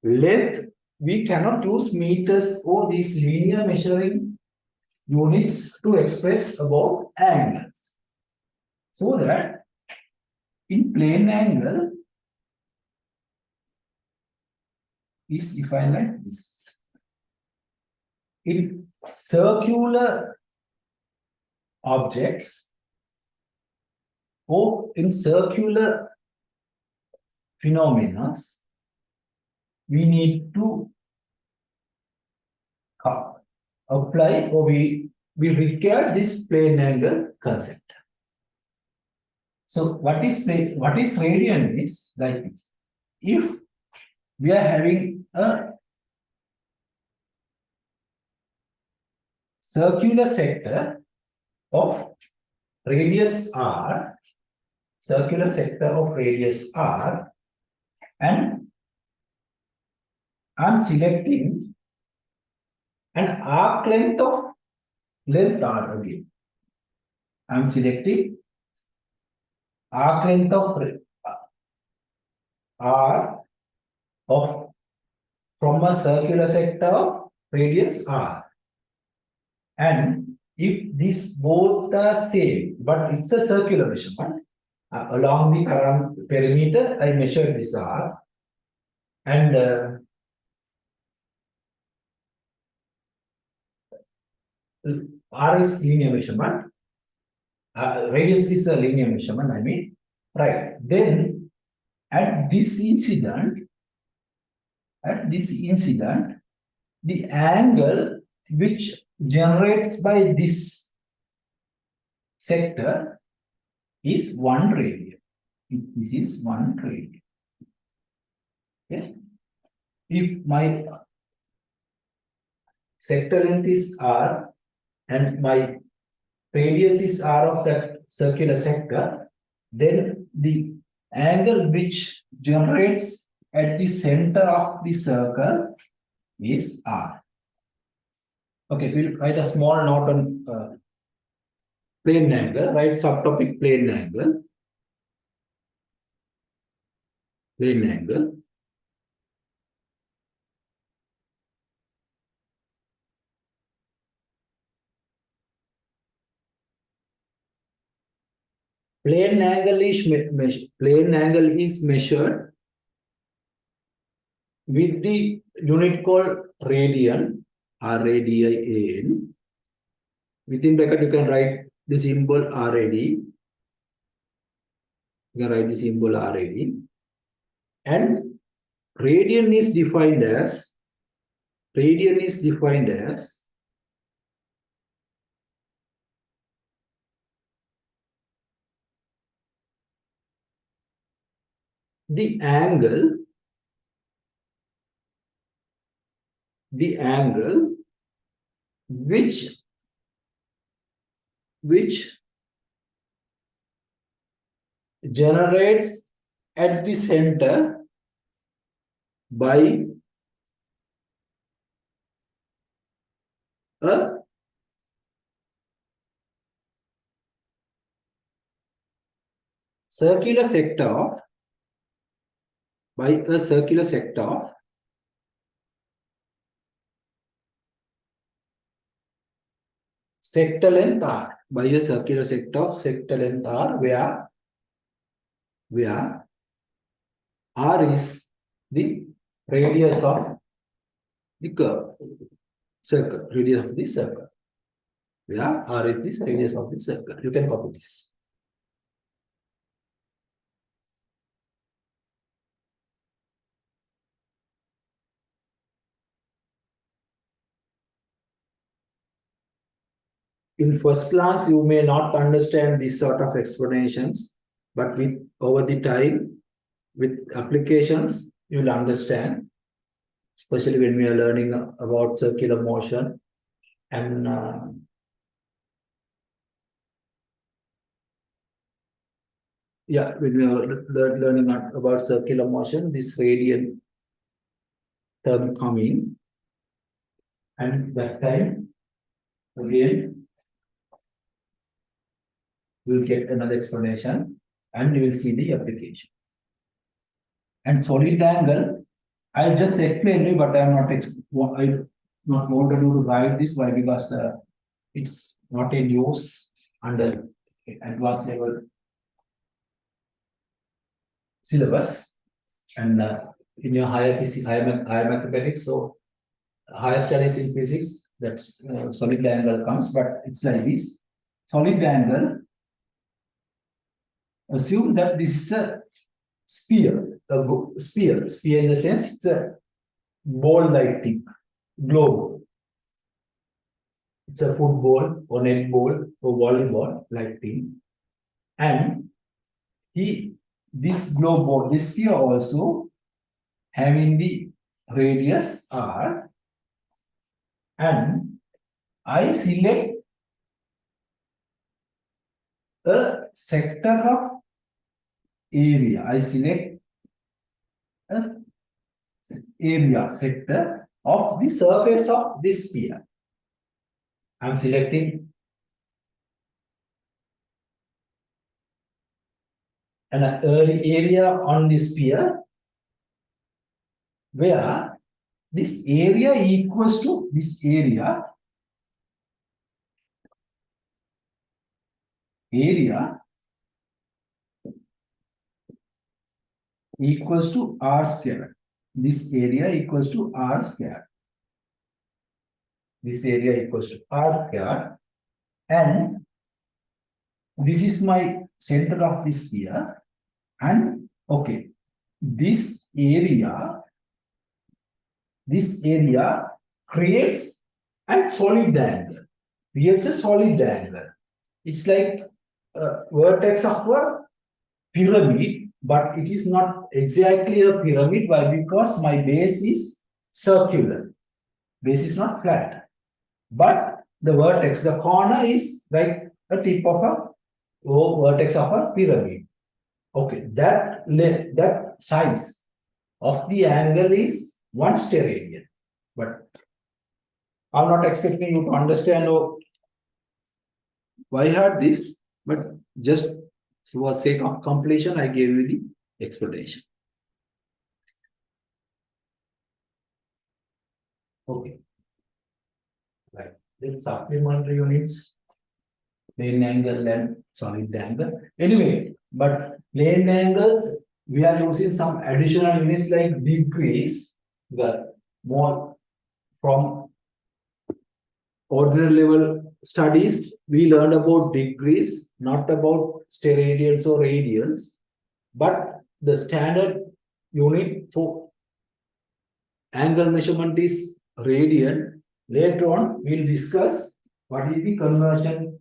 length we cannot use meters or these linear measuring units to express about angles. So that in plane angle, is defined like this. In circular objects or in circular phenomena, we need to apply or we require this plane angle concept. So what is radian is like this. If we are having a circular sector of radius r, and I'm selecting an arc length of length r again. I'm selecting arc length of r of from a circular sector of radius r. And if these both are same, but it's a circular measurement, along the current perimeter, I measured this r, and r is linear measurement. Radius is a linear measurement, I mean, right? Then at this incident, the angle which generates by this sector is 1 radian. This is 1 radian. Okay. If my sector length is r and my radius is r of that circular sector, then the angle which generates at the center of the circle is r. Okay, we'll write a small note on plane angle, write subtopic plane angle. Plane angle. Plane angle is measured with the unit called radian, r radii an. Within bracket, you can write the symbol RAD. You can write the symbol RAD. And radian is defined as the angle which generates at the center by a circular sector sector length r, by a circular sector of sector length r, where r is the radius of the curve, circle, radius of the circle. Where r is the radius of the circle. You can copy this. In first class, you may not understand this sort of explanations, but with over the time, with applications, you will understand, especially when we are learning about circular motion and when we are learning about circular motion, this radian term coming, and that time again we'll get another explanation and you will see the application. And solid angle, I'll just explain you, but I'm not wanted to write this. Why? Because it's not in use under advanced level syllabus, and in your higher mathematics. So higher studies in physics, that's solid angle comes, but it's like this. Solid angle, assume that this is a sphere, sphere in the sense it's a ball-like thing, globe. It's a football or netball or volleyball like thing. And this globe or this sphere also having the radius r, and I select a sector of area. I select a area sector of the surface of this sphere. I'm selecting an early area on this sphere where this area equals to this area equals to r square. This area equals to r square. This area equals to r square, and this is my center of this sphere. And okay, this area creates a solid angle. Creates a solid angle. It's like a vertex of a pyramid, but it is not exactly a pyramid. Why? Because my base is circular. Base is not flat. But the vertex, the corner is like a tip of a vertex of a pyramid. Okay, that size of the angle is 1 steradian. But I'm not expecting you to understand why I had this, but just for sake of completion, I gave you the explanation. Okay. Right. Then supplementary units, plane angle and solid angle. Anyway, but plane angles, we are using some additional units like degrees, the more from ordinary level studies, we learned about degrees, not about steradians or radians, but the standard unit for angle measurement is radian. Later on, we'll discuss what is the conversion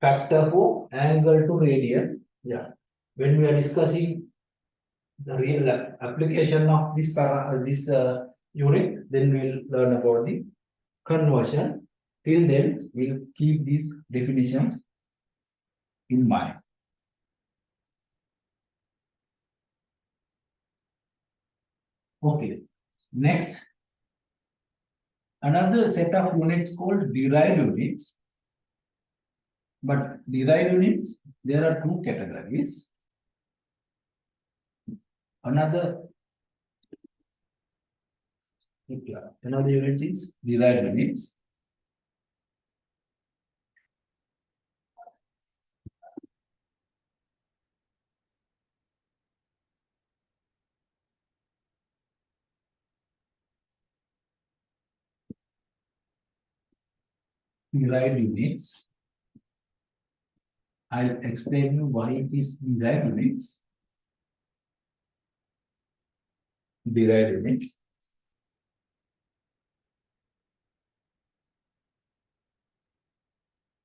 factor for angle to radian. Yeah, when we are discussing the real application of this unit, then we'll learn about the conversion. Till then, we'll keep these definitions in mind. Okay, next, another set of units called derived units. But derived units, there are two categories. Another unit is derived units. Derived units. I'll explain you why it is derived units. Derived units.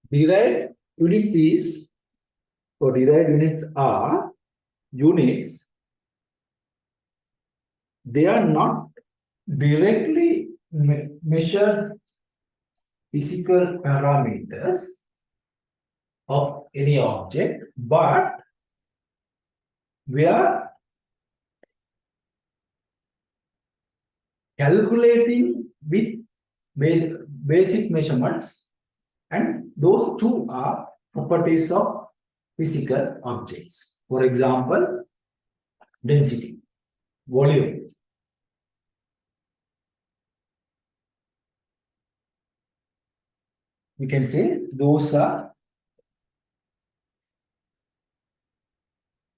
Derived units is, or derived units are units. They are not directly measured physical parameters of any object, but we are calculating with basic measurements, and those two are properties of physical objects. For example, density, volume. We can say those are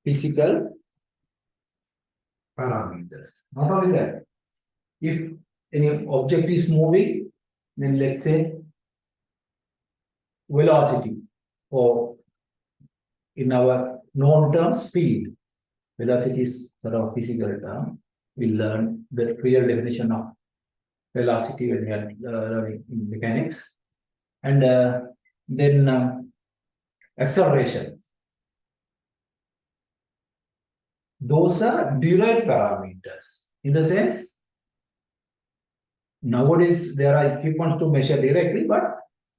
physical parameters. Not only that, if any object is moving, then let's say velocity, or in our known term, speed. Velocity is sort of physical term. We learn the real definition of velocity when we are learning in mechanics. And then acceleration. Those are derived parameters. In the sense, nowadays there are equipment to measure directly, but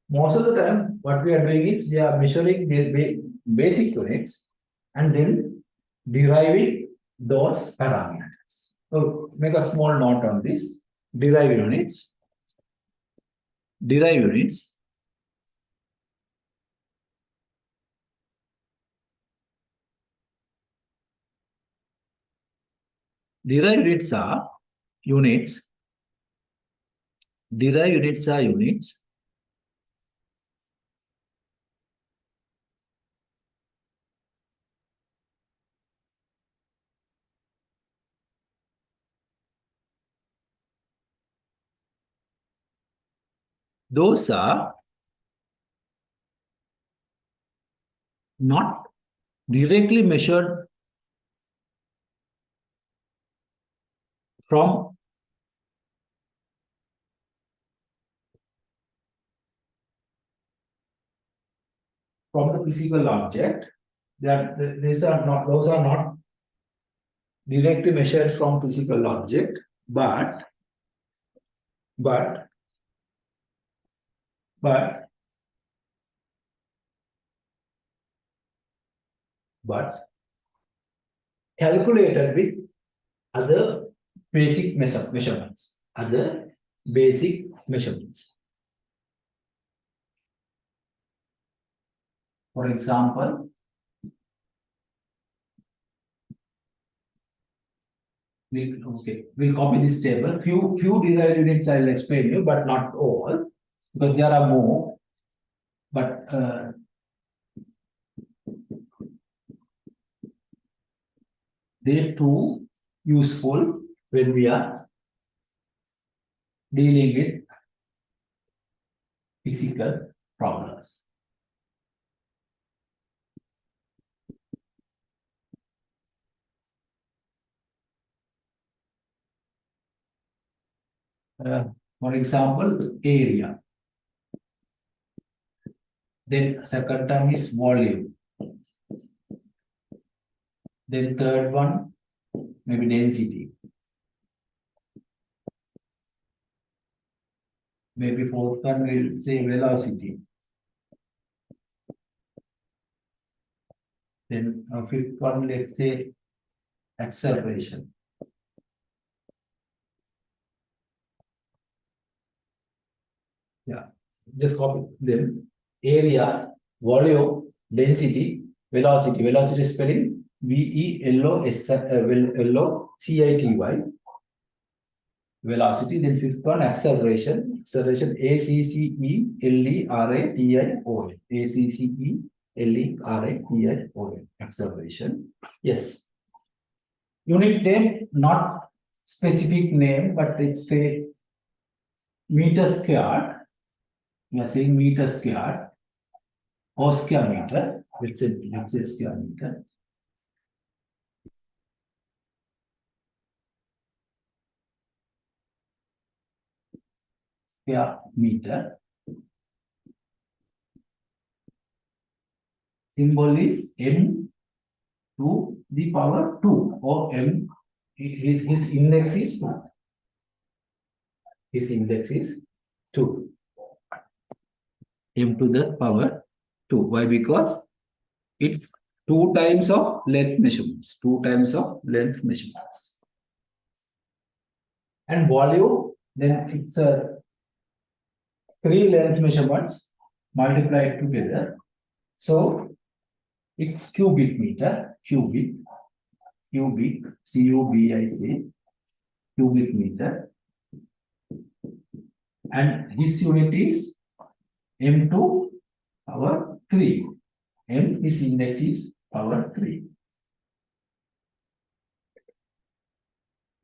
most of the time what we are doing is we are measuring the basic units and then deriving those parameters. So make a small note on this. Derived units. Derived units. Derived units are units. Derived units are units. Those are not directly measured from the physical object. Those are not directly measured from physical object, but calculated with other basic measurements. Other basic measurements. For example, we'll copy this table. Few derived units I'll explain you, but not all, because there are more. But they too useful when we are dealing with physical problems. For example, area. Then second term is volume. Then third one, maybe density. Maybe fourth one will say velocity. Then fifth one, let's say acceleration. Yeah, just copy them. Area, volume, density, velocity. Velocity spelling VELOCITY. Velocity. Then fifth one, acceleration. Acceleration ACCELERATION. ACCELERATION. Acceleration. Yes. Unit name, not specific name, but it's a meter squared. We are saying meter squared or square meter. Let's say square meter. Square meter. Symbol is m to the power 2, or m. His index is 2. His index is 2. M to the power 2. Why? Because it's 2 times of length measurements. 2 times of length measurements. And volume, then it's 3 length measurements multiplied together. So it's cubic meter, cubic, cubic meter. And his unit is m to power 3. M, his index is power 3.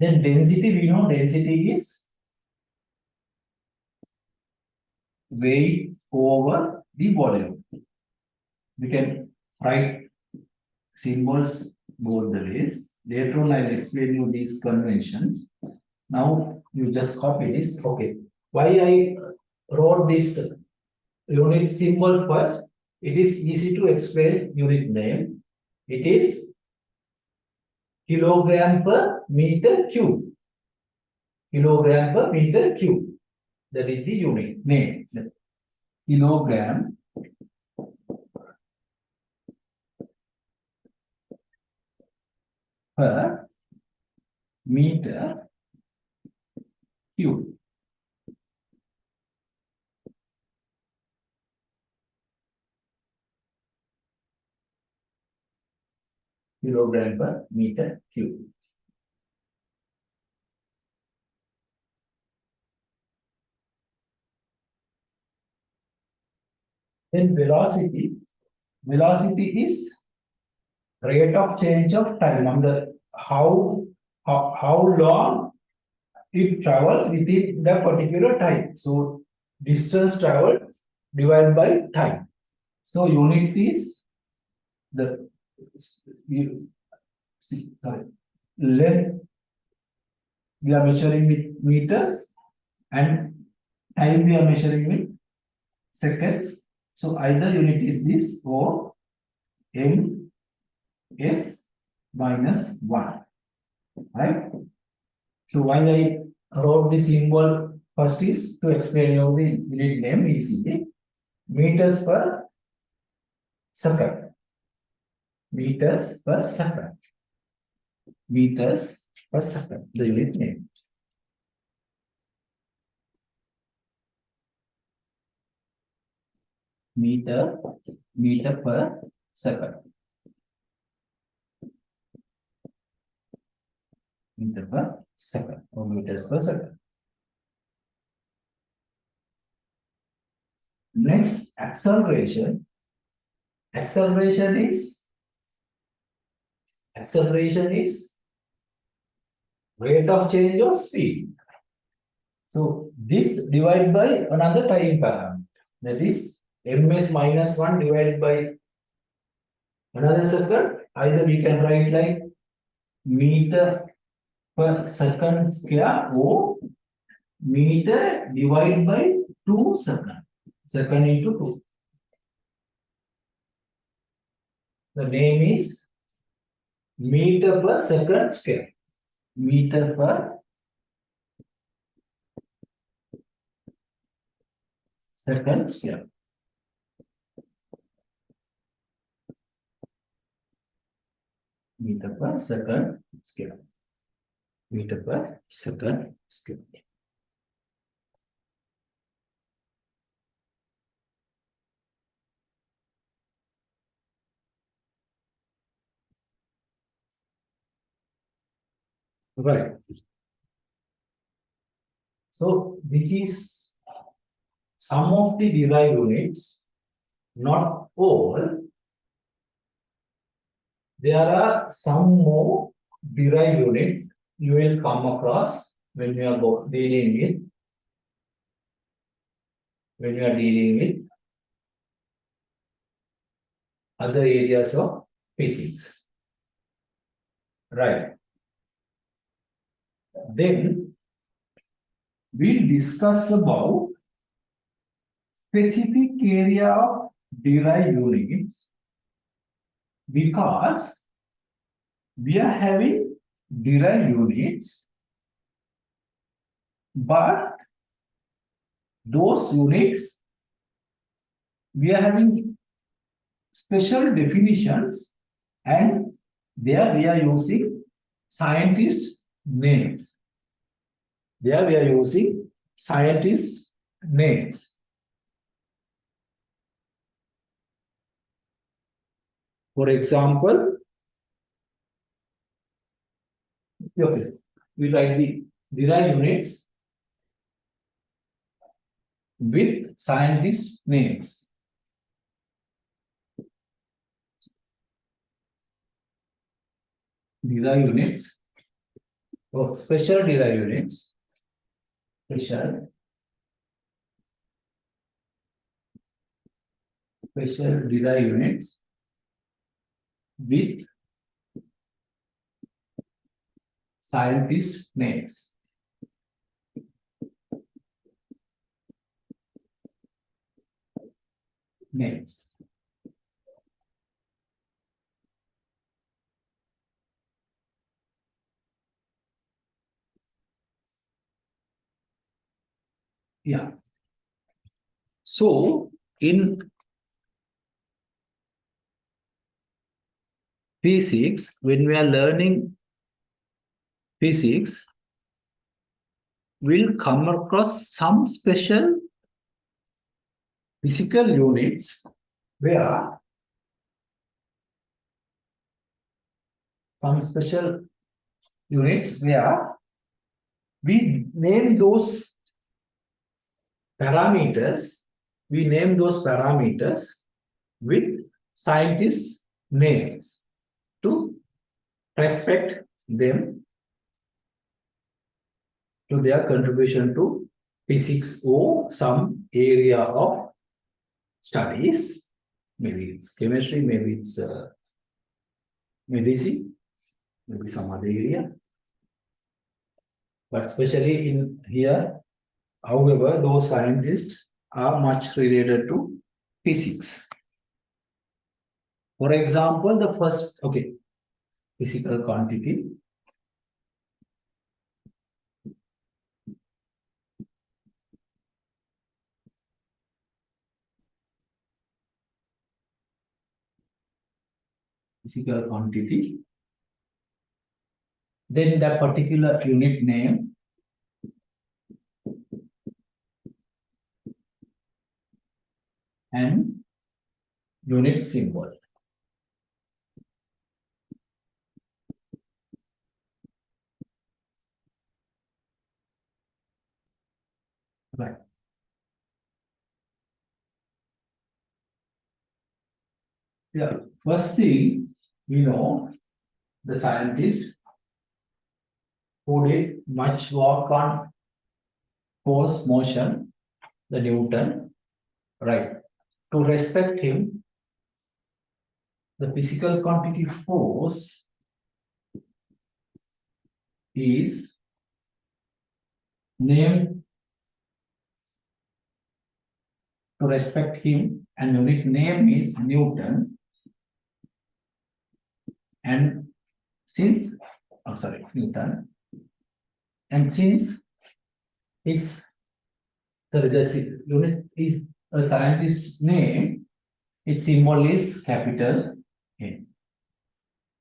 Then density, we know density is weight over the volume. We can write symbols both the ways. Later on, I will explain you these conventions. Now you just copy this. Okay. Why I wrote this unit symbol first? It is easy to explain unit name. It is kilogram per meter cube. Kilogram per meter cube. That is the unit name. Kilogram per meter cube. Kilogram per meter cube. Then velocity. Velocity is rate of change of time. The how long it travels within the particular time. So distance traveled divided by time. So unit is the length we are measuring with meters and time we are measuring with seconds. So either unit is this or m s minus 1, right? So why I wrote the symbol first is to explain you the unit name easily. Meters per second. Meters per second. Meters per second, the unit name. Meter per second. Meter per second or meters per second. Next, acceleration. Acceleration is rate of change of speed. So this divided by another time parameter, that is ms minus 1 divided by another second. Either we can write like meter per second square or meter divided by 2 seconds. Second into 2. The name is meter per second square. Meter per second square. Meter per second square. Meter per second square. Right. So this is some of the derived units, not all. There are some more derived units you will come across when you are dealing with other areas of physics. Right. Then we'll discuss about specific area of derived units because we are having derived units, but those units we are having special definitions and there we are using scientist names. There we are using scientist names. For example, okay, we write the derived units with scientist names. Derived units or special derived units, special derived units with scientist names. Yeah. So in physics, when we are learning physics, we'll come across some special physical units where we name those parameters, with scientists' names to respect them to their contribution to physics or some area of studies. Maybe it's chemistry, maybe it's medicine, maybe some other area. But especially in here, however, those scientists are much related to physics. For example, the first, physical quantity. Physical quantity. Then the particular unit name. And unit symbol. Right. Yeah. First thing, we know the scientist who did much work on force motion, the Newton, right? To respect him, the physical quantity force is named to respect him, and unit name is Newton. And since, Newton, and since his the unit is a scientist's name, its symbol is capital N.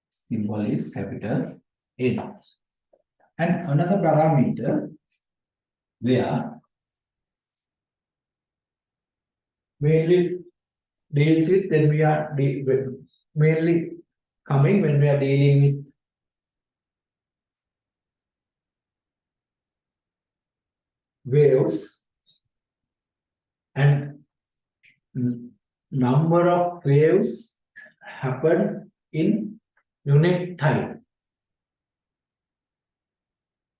Symbol is capital N. And another parameter there mainly deals with when we are mainly coming when we are dealing with waves and number of waves happen in unit time.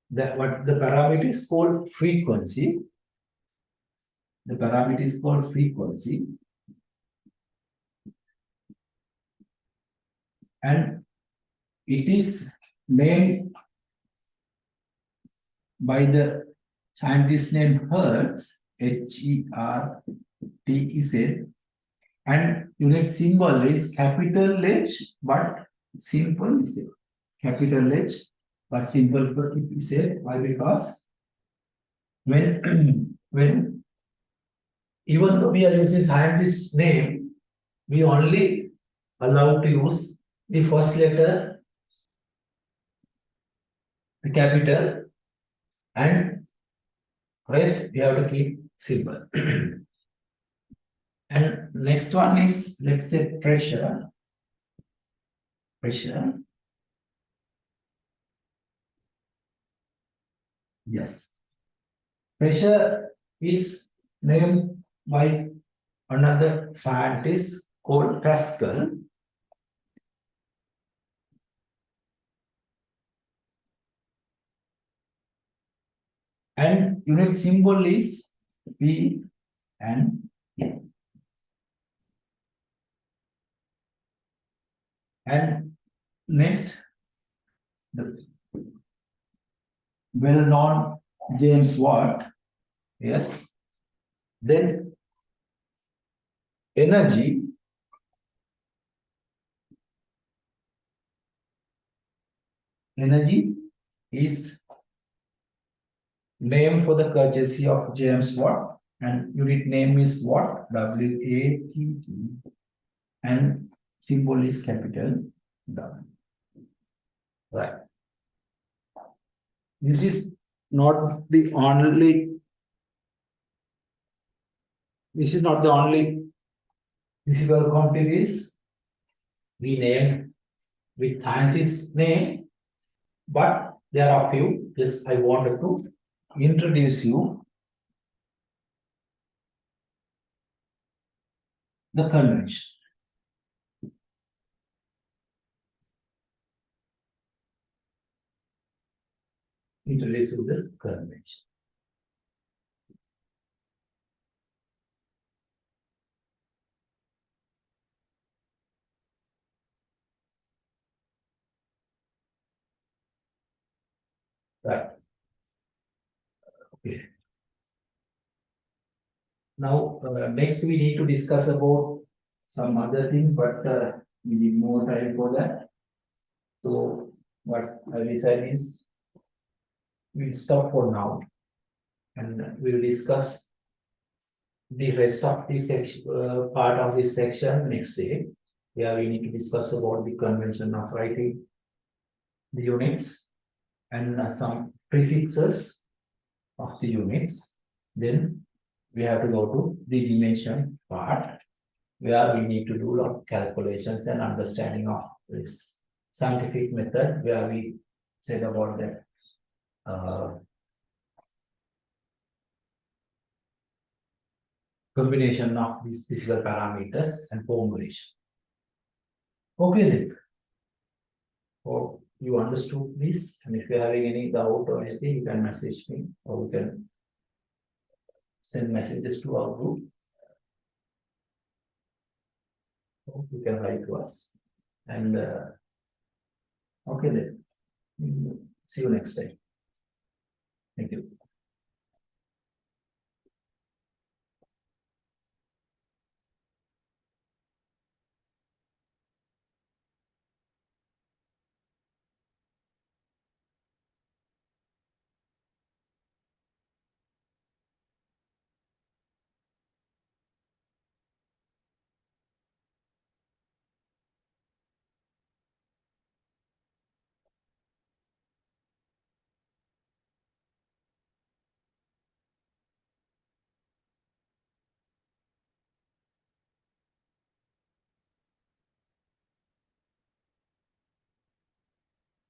What the parameter is called frequency. The parameter is called frequency. And it is named by the scientist named Hertz, Hertz, and unit symbol is capital H, but simple Z. Capital H, but simple Z. Why? Because when even though we are using scientist name, we only allowed to use the first letter, the capital, and rest we have to keep simple. And next one is, let's say, pressure. Yes. Pressure is named by another scientist called Pascal. and unit symbol is P and E. And next, the well-known James Watt. Yes. Then energy is name for the courtesy of James Watt, and unit name is Watt, W-A-T-T, and symbol is capital W. Right. This is not the only. This is not the only physical quantities we named with scientist name, but there are few. Just I wanted to introduce you the convention. Introduce you the convention. Right. Okay. Now, next we need to discuss about some other things, but we need more time for that. So, what I decided is we'll stop for now, and we'll discuss the rest of the section, part of this section next day, where we need to discuss about the convention of writing the units and some prefixes of the units. Then we have to go to the dimension part, where we need to do a lot of calculations and understanding of this scientific method, where we said about that combination of these physical parameters and formulation. Okay then. Hope you understood this, and if you're having any doubt or anything, you can message me, or you can send messages to our group. Or you can write to us. And okay then. See you next time. Thank you.